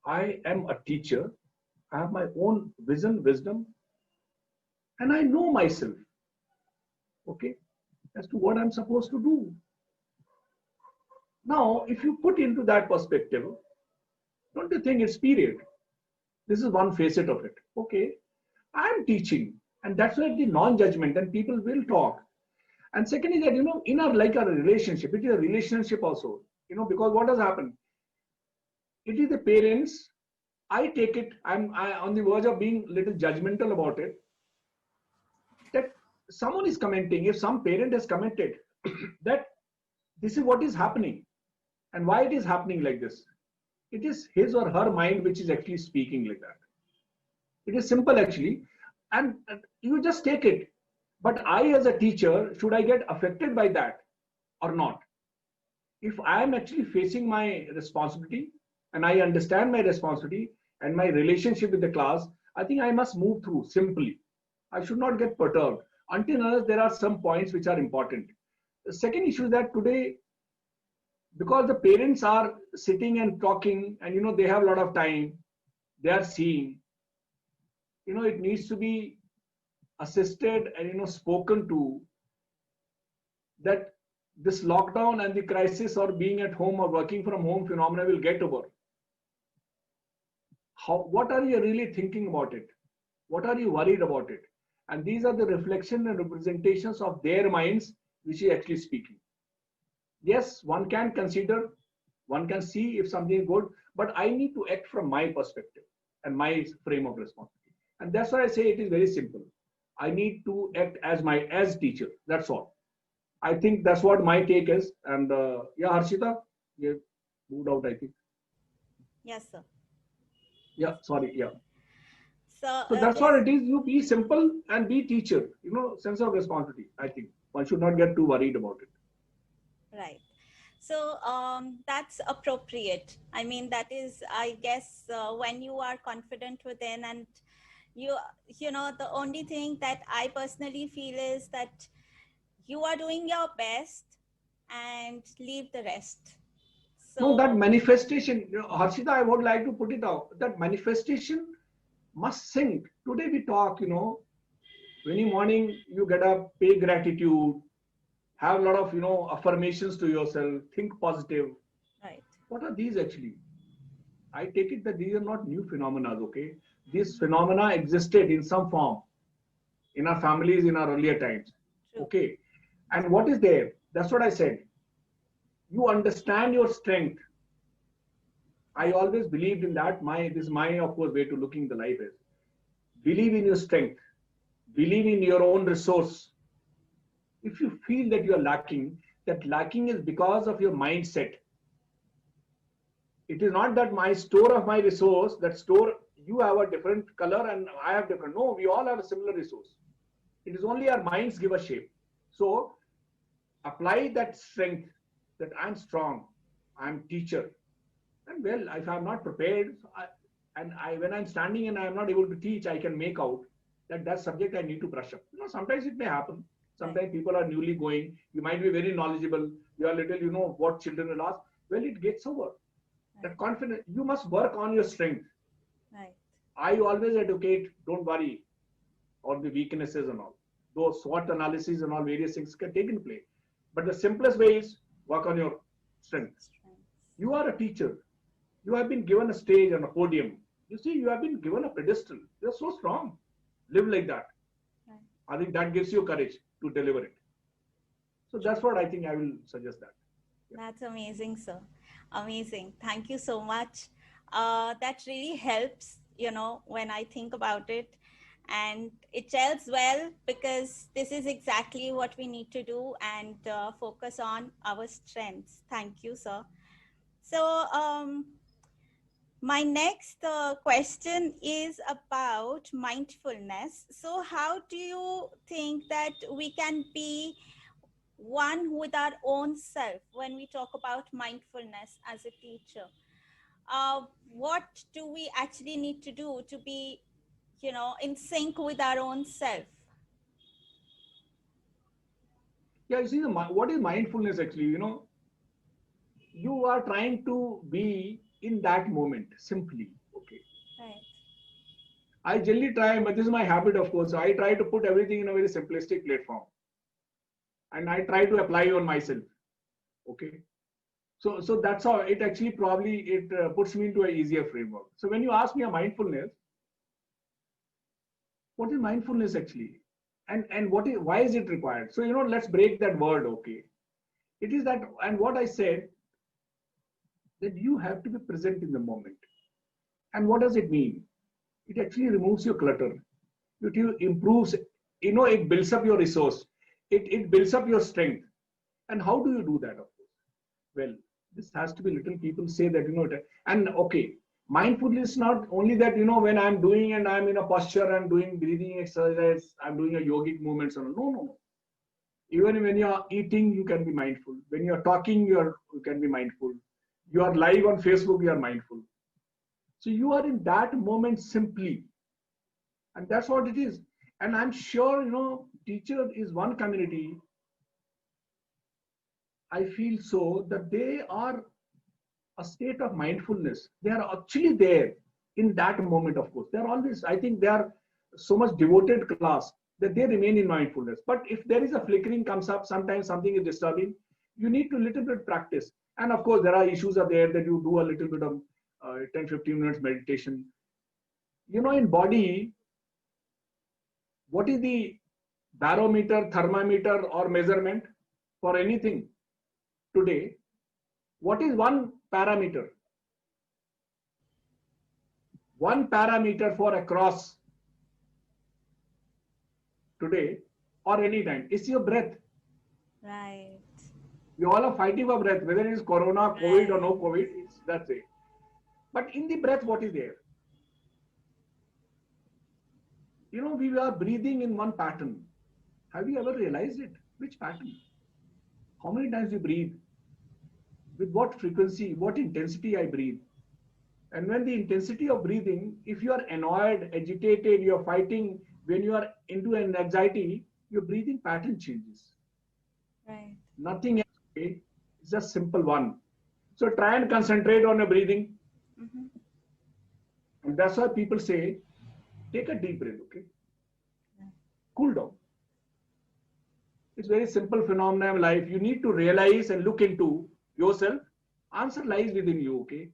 I am a teacher. I have my own vision, wisdom, and I know myself, okay, as to what I'm supposed to do. Now, if you put into that perspective, don't you think it's period? This is one facet of it. Okay, I'm teaching, and that's why the non-judgment, and people will talk. And second is that, in our like a relationship, it is a relationship also, because what has happened? It is the parents. I take it. I'm on the verge of being a little judgmental about it. That someone is commenting, if some parent has commented that this is what is happening and why it is happening like this. It is his or her mind which is actually speaking like that. It is simple actually, and you just take it. But I as a teacher, should I get affected by that or not? If I am actually facing my responsibility and I understand my responsibility and my relationship with the class, I think I must move through simply. I should not get perturbed until unless there are some points which are important. The second issue is that today, because the parents are sitting and talking and they have a lot of time, they are seeing, it needs to be assisted and spoken to, that this lockdown and the crisis or being at home or working from home phenomena will get over. What are you really thinking about it? What are you worried about it? And these are the reflection and representations of their minds which is actually speaking. Yes, one can consider, one can see if something is good, but I need to act from my perspective and my frame of responsibility. And that's why I say it is very simple. I need to act as teacher. That's all. I think that's what my take is. And yeah, Harshita, you moved out, I think. Yes, sir. Yeah, sorry. Yeah. So, So that's what it is. You be simple and be teacher. Sense of responsibility. I think one should not get too worried about it. right. So that's appropriate. I mean, that is, I guess, when you are confident within, and the only thing that I personally feel is that you are doing your best and leave the rest. No, that So, manifestation, Harshita, I would like to put it out. That manifestation must sink. Today we talk, when in morning you get up, pay gratitude, have a lot of, affirmations to yourself, think positive. right. What are these actually? I take it that these are not new phenomena, okay? These phenomena existed in some form in our families in our earlier times. True. Okay. And what is there? That's what I said. You understand your strength. I always believed in that. This is my, of course, way to looking the life is. Believe in your strength. Believe in your own resource. If you feel that you are lacking, that lacking is because of your mindset. It is not that my store of my resource, that store, you have a different color and I have different. No, we all have a similar resource. It is only our minds give a shape. So apply that strength, that I'm strong, I'm teacher. And well, if I'm not prepared, when I'm standing and I'm not able to teach, I can make out that subject I need to brush up. Sometimes it may happen. Sometimes people are newly going. You might be very knowledgeable. You are little, what children will ask. Well, it gets over. That confidence, you must work on your strength. Right. I always advocate, don't worry on the weaknesses and all. Those SWOT analysis and all various things can take in play. But the simplest way is work on your strength. You are a teacher. You have been given a stage and a podium. You see, you have been given a pedestal. You're so strong. Live like that. Right. I think that gives you courage to deliver it. So that's what I think I will suggest that. Yeah. That's amazing, sir. Amazing. Thank you so much. That really helps, when I think about it. And it tells well, because this is exactly what we need to do and focus on our strengths. Thank you, sir. So my next question is about mindfulness. So how do you think that we can be one with our own self when we talk about mindfulness as a teacher? What do we actually need to do to be, in sync with our own self? Yeah, you see, what is mindfulness actually? You are trying to be in that moment simply. Okay. Right. I generally try, but this is my habit, of course. I try to put everything in a very simplistic platform, and I try to apply on myself. Okay. So that's how it actually probably puts me into an easier framework. So when you ask me a mindfulness, what is mindfulness actually, and why is it required? So let's break that word. Okay, it is that, and what I said, that you have to be present in the moment. And what does it mean? It actually removes your clutter. It improves, it builds up your resource. It builds up your strength. And how do you do that, of course? Well, this has to be little people say that, and okay, mindfulness is not only that, when I'm doing and I'm in a posture, I'm doing breathing exercise, I'm doing a yogic movements. No. Even when you are eating, you can be mindful. When you are talking, you can be mindful. You are live on Facebook, you are mindful. So you are in that moment simply. And that's what it is. And I'm sure, teacher is one community, I feel so, that they are a state of mindfulness. They are actually there in that moment, of course. They're always, I think they are so much devoted class that they remain in mindfulness. But if there is a flickering comes up, sometimes something is disturbing, you need to little bit practice. And of course, there are issues are there that you do a little bit of 10-15 minutes meditation. In body, what is the barometer, thermometer, or measurement for anything today? What is one parameter? One parameter for across today or any time is your breath. Right. We all are fighting for breath, whether it is corona, COVID, or no COVID, that's it. But in the breath, what is there? We are breathing in one pattern. Have you ever realized it? Which pattern? How many times you breathe? With what frequency, what intensity I breathe? And when the intensity of breathing, if you are annoyed, agitated, you are fighting, when you are into an anxiety, your breathing pattern changes. Right. Nothing else. Okay? It's just simple one. So try and concentrate on your breathing. Mm-hmm. And that's why people say, take a deep breath, okay? Yeah. Cool down. It's very simple phenomenon of life. You need to realize and look into yourself. Answer lies within you, okay?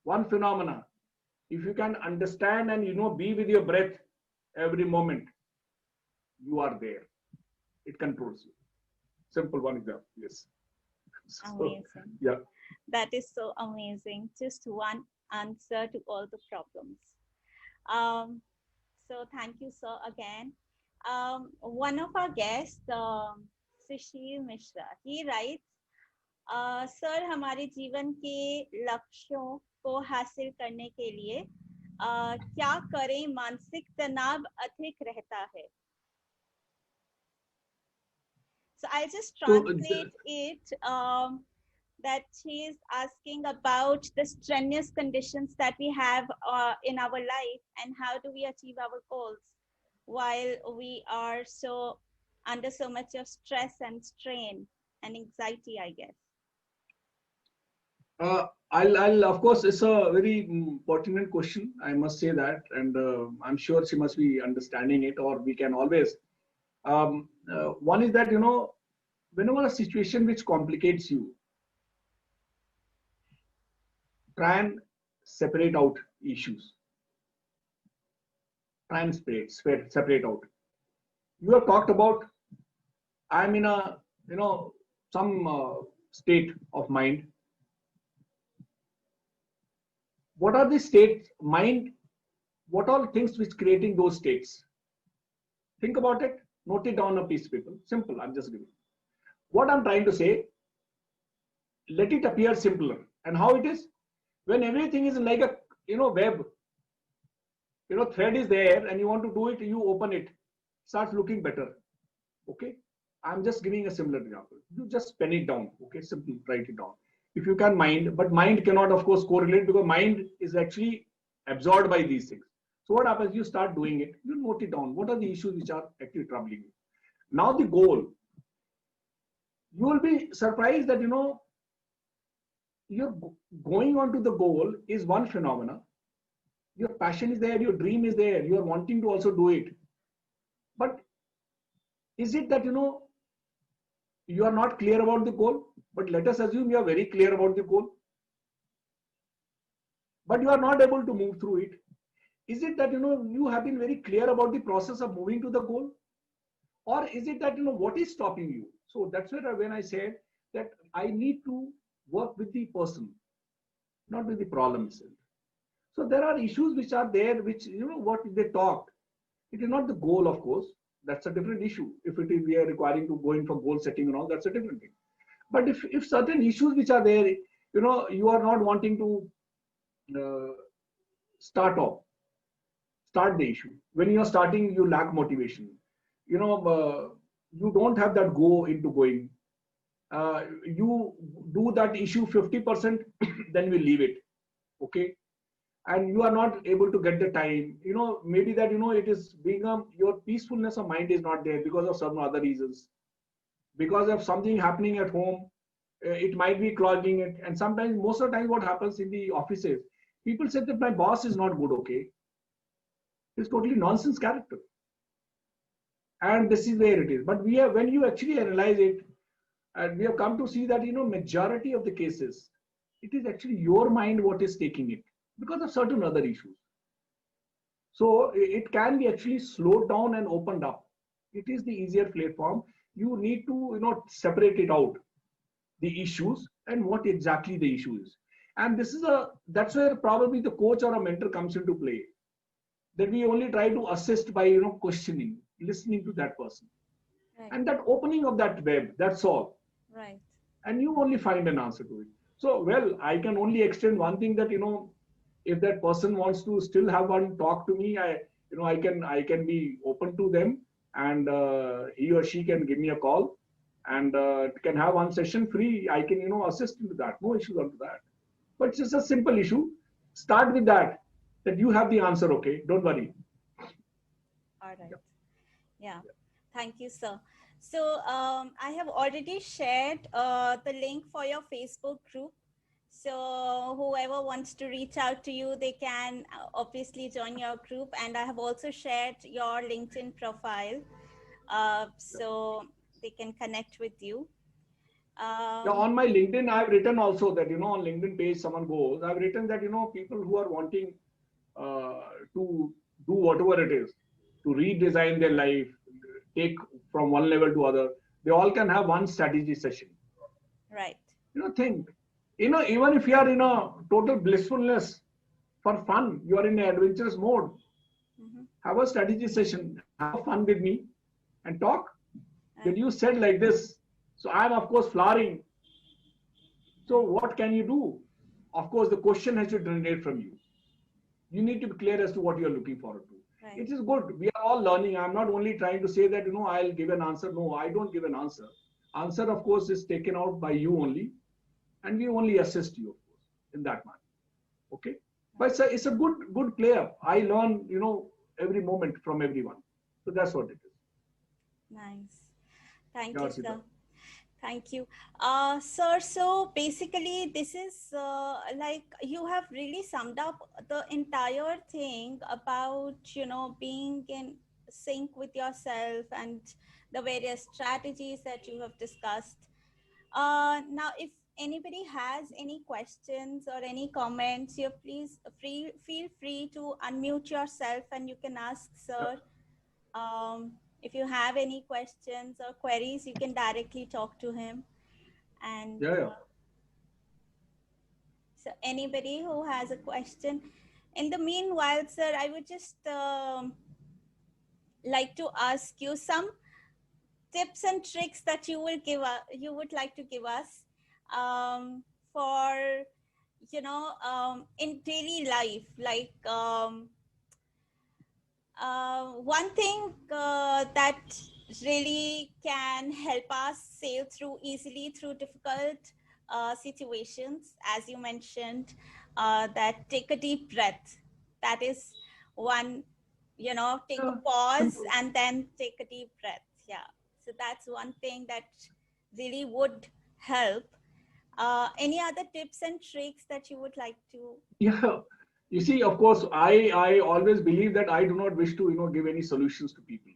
One phenomena. If you can understand and be with your breath every moment, you are there. It controls you. Simple one example. Yes. So, Amazing. yeah. That is so amazing. Just one answer to all the problems. Um, so thank you, sir, again. One of our guests, Sushil Mishra, he writes, sir हमारे जीवन के लक्ष्यों को हासिल करने के लिए क्या करें, मानसिक तनाव अधिक रहता है. So I'll just So, translate it. That she is asking about the strenuous conditions that we have in our life, and how do we achieve our goals while we are so under so much of stress and strain and anxiety, I guess. I'll of course, it's a very pertinent question. I must say that, and I'm sure she must be understanding it, or we can always. One is that, whenever a situation which complicates you, try and separate out issues. Try and separate out. You have talked about, I'm in a, some state of mind. What are the states, mind, what are things which creating those states? Think about it, note it down a piece of paper. Simple, I'm just giving. What I'm trying to say, let it appear simpler. And how it is? When everything is like a, web, thread is there and you want to do it, you open it, starts looking better. Okay. I'm just giving a similar example. You just pen it down. Okay. Simple, write it down. If you can mind, but mind cannot, of course, correlate, because mind is actually absorbed by these things. So what happens? You start doing it, you note it down. What are the issues which are actually troubling you? Now the goal. You will be surprised that, you're going on to the goal is one phenomena. Your passion is there, your dream is there, you are wanting to also do it. But is it that, you are not clear about the goal? But let us assume you are very clear about the goal, but you are not able to move through it. Is it that, you have been very clear about the process of moving to the goal? Or is it that, what is stopping you? So that's where when I said that I need to work with the person, not with the problem itself. So there are issues which are there, which, what they talked. It is not the goal, of course. That's a different issue. If it is, we are requiring to going for goal setting and all, that's a different thing. But if certain issues which are there, you are not wanting to start the issue. When you are starting, you lack motivation. You don't have that go into going. You do that issue 50%, then we leave it. Okay. And you are not able to get the time, maybe that, it is being your peacefulness of mind is not there because of some other reasons, because of something happening at home. It might be clogging it. And sometimes, most of the time, what happens in the offices, people say that my boss is not good. Okay. It's totally nonsense character. And this is where it is. But when you actually analyze it, and we have come to see that, majority of the cases, it is actually your mind what is taking it because of certain other issues. So it can be actually slowed down and opened up. It is the easier platform. You need to, separate it out, the issues and what exactly the issue is. And that's where probably the coach or a mentor comes into play. That we only try to assist by, questioning, listening to that person. Right. And that opening of that web, that's all. Right. And you only find an answer to it. So, well, I can only extend one thing that, if that person wants to still have one talk to me, I can be open to them, and he or she can give me a call and can have one session free. I can, assist into that. No issues onto that. But it's just a simple issue. Start with that you have the answer. Okay. Don't worry. All right. Yeah. Thank you, sir. So I have already shared the link for your Facebook group. So whoever wants to reach out to you, they can obviously join your group. And I have also shared your LinkedIn profile, so they can connect with you. On my LinkedIn, I've written also that, on LinkedIn page, someone goes, I've written that, people who are wanting to do whatever it is, to redesign their life, take from one level to other, they all can have one strategy session. Right. Think, even if you are in a total blissfulness for fun, you are in an adventurous mode, have a strategy session, have a fun with me and talk. Then you said like this, so I'm of course flowering. So what can you do? Of course, the question has to generate from you. You need to be clear as to what you're looking forward to. Right. It is good. We are all learning. I'm not only trying to say that, I'll give an answer. No, I don't give an answer. Answer, of course, is taken out by you only. And we only assist you, of course, in that manner. Okay. But it's a good player. I learn, every moment from everyone. So that's what it is. Nice. Thank Yeah, you, Sita. sir. Thank you. Sir, so basically this is like you have really summed up the entire thing about, being in sync with yourself and the various strategies that you have discussed. Now, if anybody has any questions or any comments, you please feel free to unmute yourself and you can ask sir. If you have any questions or queries, you can directly talk to him. And Yeah. So anybody who has a question. In the meanwhile, sir, I would just like to ask you some tips and tricks that you would like to give us for in daily life, like one thing that really can help us sail through easily through difficult situations, as you mentioned, that take a deep breath. That is one, take a pause Simple. and then take a deep breath. Yeah. So that's one thing that really would help. Any other tips and tricks that you would like to? Yeah. You see, of course, I always believe that I do not wish to, give any solutions to people.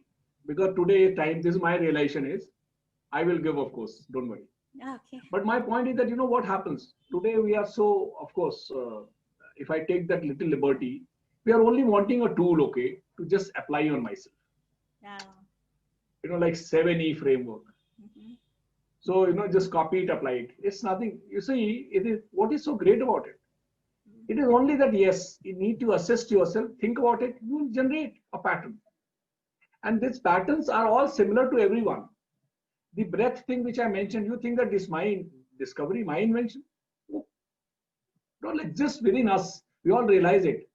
Because today time, this is my realization is, I will give, of course, don't worry. Okay. But my point is that, what happens? Today we are so, of course, if I take that little liberty, we are only wanting a tool, okay, to just apply on myself. Yeah. Like 7E framework. Mm-hmm. So, just copy it, apply it. It's nothing. You see, it is what is so great about it. It is only that, yes, you need to assist yourself, think about it, you will generate a pattern. And these patterns are all similar to everyone. The breath thing which I mentioned, you think that this my discovery, my invention? No, it all exists within us. We all realize it.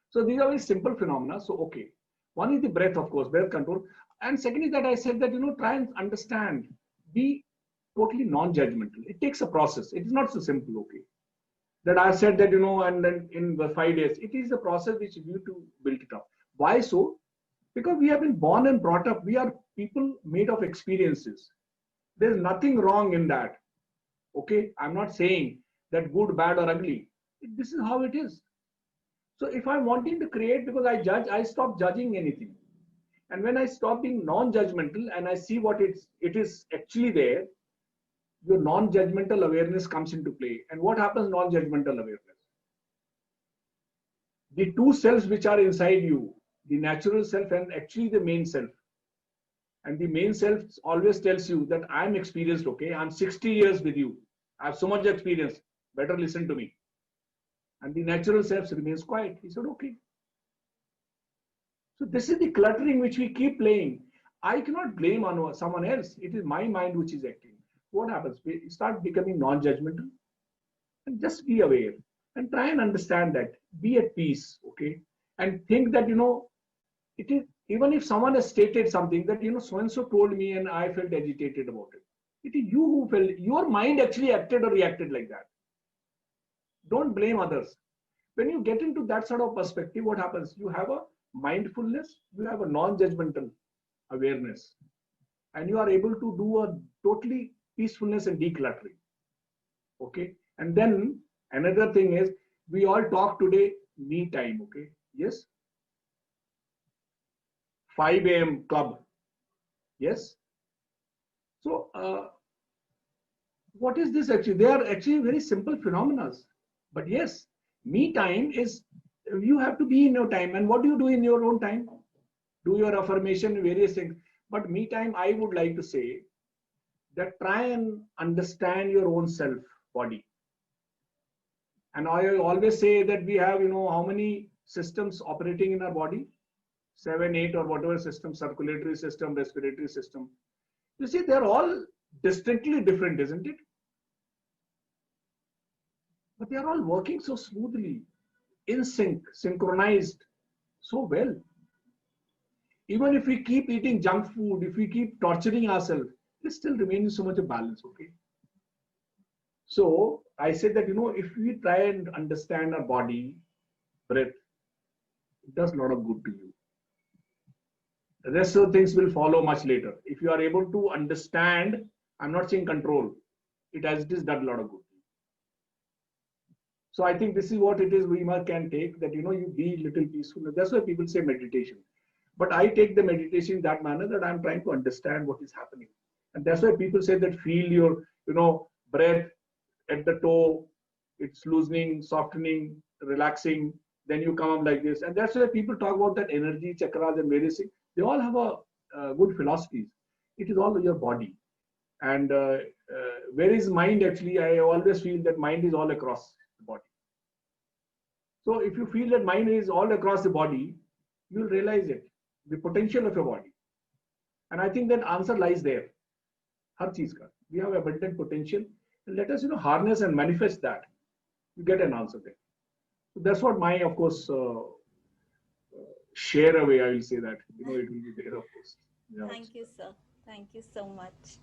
So these are very simple phenomena. So, okay. One is the breath, of course, breath control. And second is that I said that, try and understand, be totally non-judgmental. It takes a process. It is not so simple, okay. That I said that, and then in the 5 days, it is a process which you need to build it up. Why so? Because we have been born and brought up. We are people made of experiences. There's nothing wrong in that. Okay. I'm not saying that good, bad, or ugly. This is how it is. So if I'm wanting to create because I judge, I stop judging anything. And when I stop being non-judgmental and I see what it is actually there, your non-judgmental awareness comes into play. And what happens non-judgmental awareness? The two selves which are inside you, the natural self and actually the main self. And the main self always tells you that I'm experienced, okay? I'm 60 years with you. I have so much experience. Better listen to me. And the natural self remains quiet. He said, okay. So this is the cluttering which we keep playing. I cannot blame on someone else. It is my mind which is acting. What happens? We start becoming non-judgmental and just be aware and try and understand that. Be at peace, okay? And think that, it is, even if someone has stated something that, so-and-so told me and I felt agitated about it. It is you who felt, your mind actually acted or reacted like that. Don't blame others. When you get into that sort of perspective, what happens? You have a mindfulness, you have a non-judgmental awareness, and you are able to do a totally peacefulness and decluttering. Okay. And then another thing is, we all talk today, me time. Okay. Yes. 5 a.m. club. Yes. So, what is this actually? They are actually very simple phenomena. But yes, me time is You have to be in your time. And what do you do in your own time? Do your affirmation, various things. But me time, I would like to say that try and understand your own self body. And I always say that we have, how many systems operating in our body? 7, 8, or whatever system, circulatory system, respiratory system. You see, they're all distinctly different, isn't it? But they are all working so smoothly, in sync, synchronized so well. Even if we keep eating junk food, if we keep torturing ourselves, it still remains so much of balance, okay? So I said that, if we try and understand our body, breath, it does a lot of good to you. The rest of the things will follow much later. If you are able to understand, I'm not saying control, it has does a lot of good. So I think this is what it is we can take, that, you be little peaceful. That's why people say meditation. But I take the meditation in that manner that I'm trying to understand what is happening. And that's why people say that feel your, breath at the toe, it's loosening, softening, relaxing, then you come up like this. And that's why people talk about that energy, chakras and various things. They all have a good philosophies. It is all your body. And where is mind actually? I always feel that mind is all across the body. So if you feel that mind is all across the body, you'll realize it, the potential of your body. And I think that answer lies there. Har cheez ka. We have abundant potential. And let us, harness and manifest that. You get an answer there. So that's what my, of course, share away, I will say that. It will be there, of course. Yeah. Thank you, sir. Thank you so much.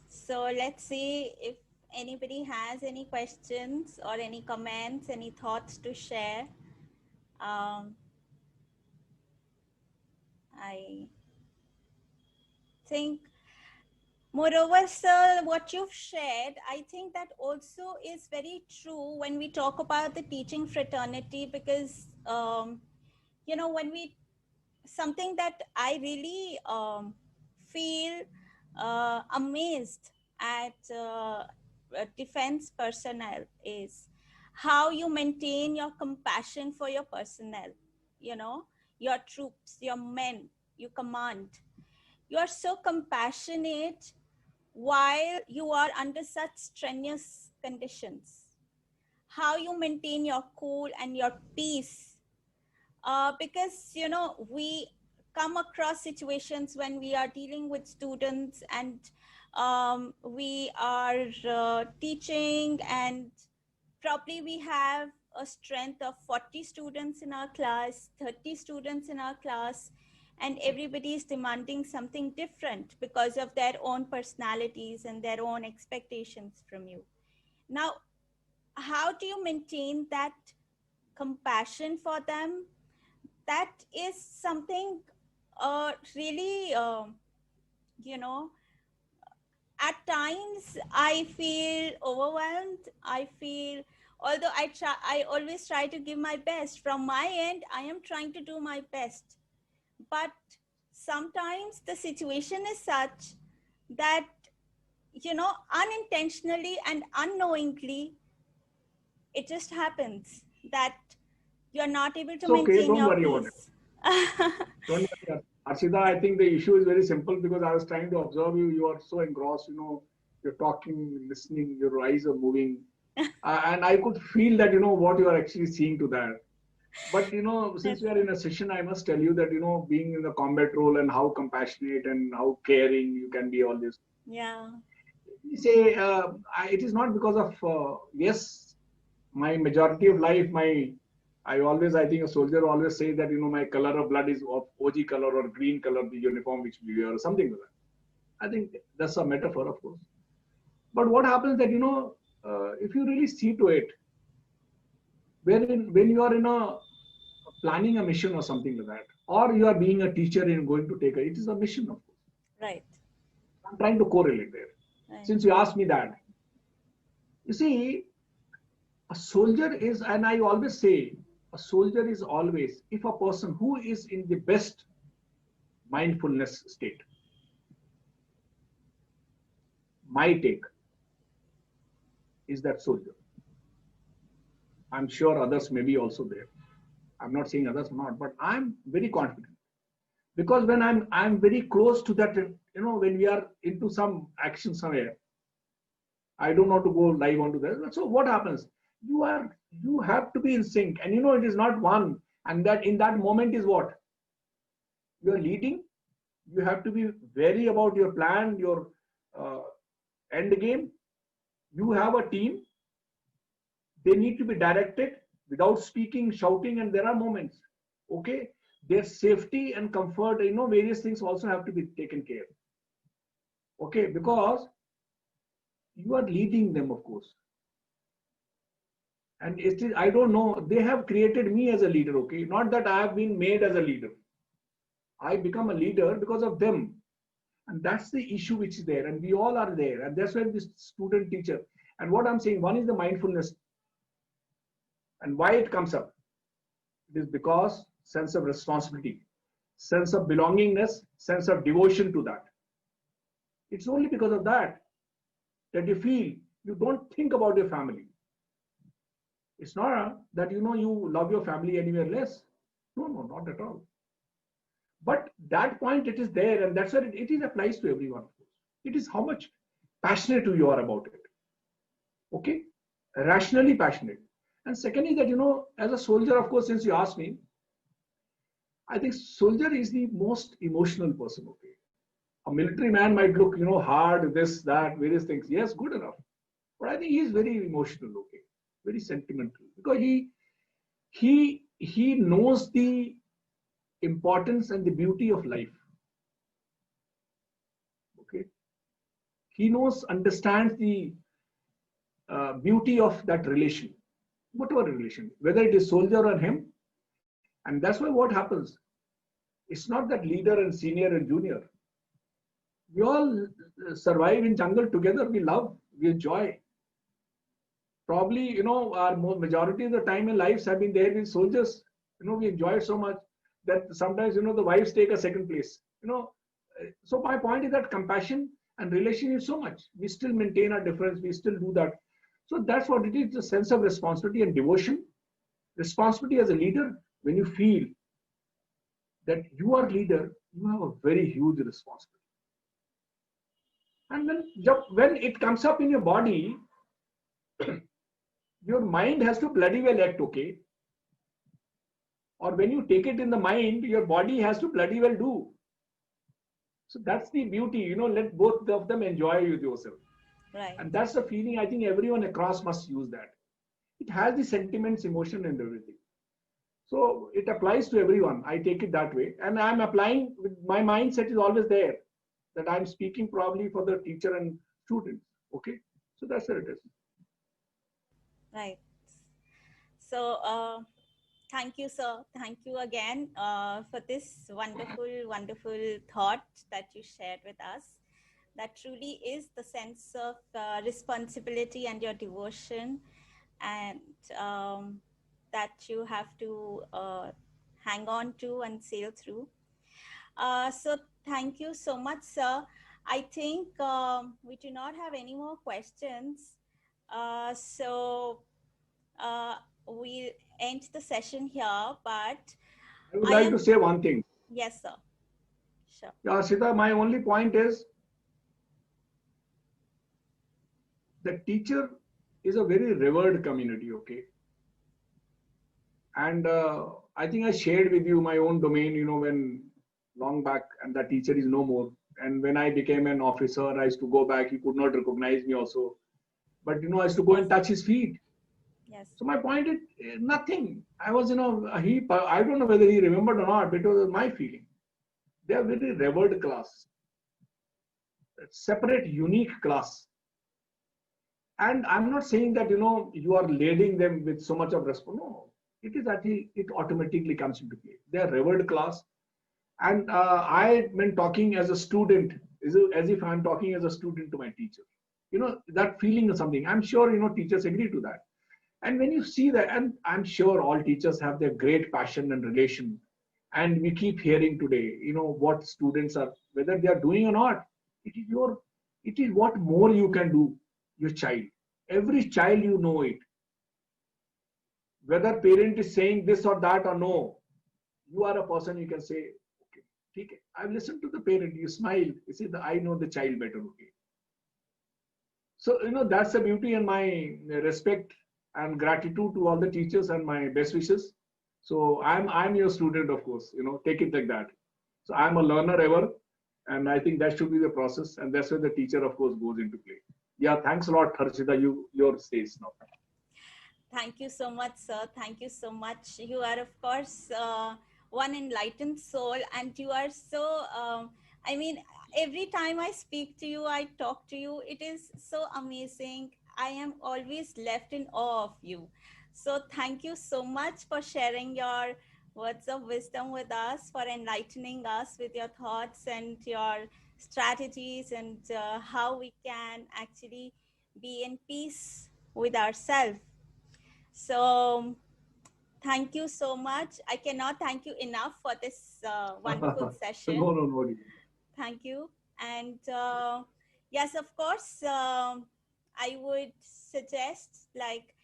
So let's see if anybody has any questions or any comments, any thoughts to share. I think, moreover, sir, what you've shared, I think that also is very true when we talk about the teaching fraternity, because, when we, something that I really feel amazed at defense personnel is how you maintain your compassion for your personnel, your troops, your men you command. You are so compassionate while you are under such strenuous conditions. How you maintain your cool and your peace, because we come across situations when we are dealing with students, and we are teaching, and probably we have a strength of 40 students in our class, 30 students in our class, and everybody is demanding something different because of their own personalities and their own expectations from you. Now, how do you maintain that compassion for them? That is something really, at times I feel overwhelmed. I feel, although I always try to give my best. From my end, I am trying to do my best. But sometimes the situation is such that, unintentionally and unknowingly, it just happens that you're not able to maintain your peace. Don't worry, Arshida. I think the issue is very simple, because I was trying to observe you. You are so engrossed, you're talking, listening, your eyes are moving. And I could feel that, what you are actually seeing to that. But, since we are in a session, I must tell you that, being in the combat role and how compassionate and how caring you can be, all this. Yeah. You say, it is not because of, yes, my majority of life, I think a soldier always say that, my color of blood is of OG color or green color, the uniform which we wear, or something like that. I think that's a metaphor, of course. But what happens that, if you really see to it, when you are in a planning a mission or something like that, or you are being a teacher and going to take it is a mission, of course. Right. I'm trying to correlate there. Right. Since you asked me that, you see, a soldier is, and I always say, a soldier is always, if a person who is in the best mindfulness state, my take is that soldier. I'm sure others may be also there. I'm not saying others are not, but I'm very confident because when I'm very close to that, when we are into some action somewhere, I don't want to go live onto that. So what happens? You have to be in sync, and it is not one, and that in that moment is what you are leading. You have to be very about your plan, your uh, end game. You have a team. They need to be directed without speaking, shouting, and there are moments. Okay, their safety and comfort, various things also have to be taken care. Okay, because you are leading them, of course. And it is, I don't know, they have created me as a leader, okay? Not that I have been made as a leader. I become a leader because of them. And that's the issue which is there. And we all are there. And that's where this student teacher. And what I'm saying, one is the mindfulness. And why it comes up? It is because sense of responsibility, sense of belongingness, sense of devotion to that. It's only because of that that you feel you don't think about your family. It's not that you love your family anywhere less. No, not at all. But that point, it is there, and that's where it applies to everyone. It is how much passionate you are about it. Okay, rationally passionate. And second is that as a soldier, of course, since you asked me, I think soldier is the most emotional person. Okay, a military man might look hard, this, that, various things. Yes, good enough. But I think he is very emotional. Okay, very sentimental, because he knows the importance and the beauty of life. Okay, he understands the beauty of that relation, whatever relation, whether it is soldier or him. And that's why what happens, it's not that leader and senior and junior. We all survive in jungle together. We love, we enjoy. Probably our majority of the time in lives have been there with soldiers. We enjoy it so much that sometimes the wives take a second place. So my point is that compassion and relation is so much. We still maintain our difference. We still do that. So that's what it is, the sense of responsibility and devotion. Responsibility as a leader, when you feel that you are leader, you have a very huge responsibility. And when it comes up in your body, your mind has to bloody well act, okay? Or when you take it in the mind, your body has to bloody well do. So that's the beauty, let both of them enjoy with yourself. Right. And that's the feeling I think everyone across must use that. It has the sentiments, emotion, and everything. So it applies to everyone. I take it that way. And I'm applying, my mindset is always there, that I'm speaking probably for the teacher and students. Okay. So that's where it is. Right. So, thank you, sir. Thank you again for this wonderful thought that you shared with us. That truly is the sense of responsibility and your devotion, and that you have to hang on to and sail through. So thank you so much, sir. I think we do not have any more questions. So we'll end the session here, but I would like to say one thing. Yes, sir. Sure. Yeah, Sita, my only point is the teacher is a very revered community, okay? And I think I shared with you my own domain, when long back, and the teacher is no more. And when I became an officer, I used to go back. He could not recognize me also. But, I used to go and touch his feet. Yes. So my point is nothing. I was, I don't know whether he remembered or not, but it was my feeling. They are very revered class. Separate, unique class. And I'm not saying that, you are lading them with so much of response. No, it is actually, it automatically comes into play. They are revered class. And I, when talking as a student, is as if I'm talking as a student to my teacher. That feeling of something. I'm sure, teachers agree to that. And when you see that, and I'm sure all teachers have their great passion and relation. And we keep hearing today, what students are, whether they are doing or not, it is what more you can do, your child. Every child, it. whether parent is saying this or that or no, you are a person, you can say, okay, okay, I've listened to the parent, you smile, you say, I know the child better, okay. So, that's the beauty, and my respect and gratitude to all the teachers and my best wishes. So I'm your student, of course, take it like that. So I'm a learner ever, and I think that should be the process, and that's where the teacher, of course, goes into play. Yeah, thanks a lot, Harshita. Your stage now. Thank you so much, sir. Thank you so much. You are, of course, one enlightened soul, and you are so, I mean, every time I speak to you, I talk to you, it is so amazing. I am always left in awe of you. So, thank you so much for sharing your words of wisdom with us, for enlightening us with your thoughts and your strategies, and how we can actually be in peace with ourselves. So, thank you so much. I cannot thank you enough for this wonderful session. No. Thank you. And yes, of course, I would suggest like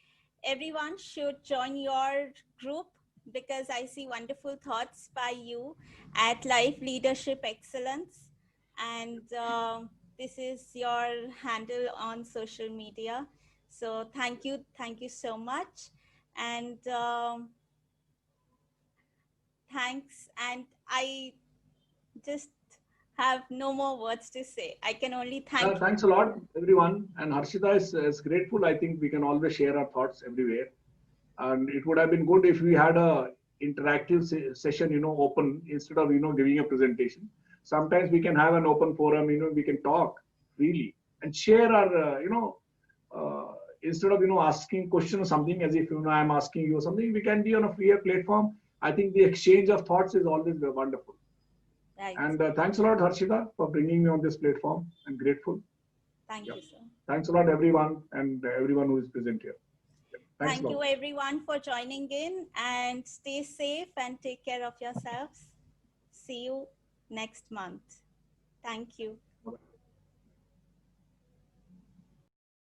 everyone should join your group, because I see wonderful thoughts by you at Life Leadership Excellence. And this is your handle on social media. So thank you. Thank you so much. And thanks. And I just have no more words to say. I can only thank you. Thanks a lot, everyone. And Harshita is grateful. I think we can always share our thoughts everywhere. And it would have been good if we had a interactive session, open, instead of, giving a presentation. Sometimes we can have an open forum, we can talk freely and share our, instead of, asking questions or something, as if, I'm asking you something, we can be on a freer platform. I think the exchange of thoughts is always wonderful. Right. And thanks a lot, Harshita, for bringing me on this platform. I'm grateful. Thank you, sir. Thanks a lot, everyone, and everyone who is present here. Thanks Thank you, everyone, for joining in, and stay safe and take care of yourselves. See you next month. Thank you. Bye-bye.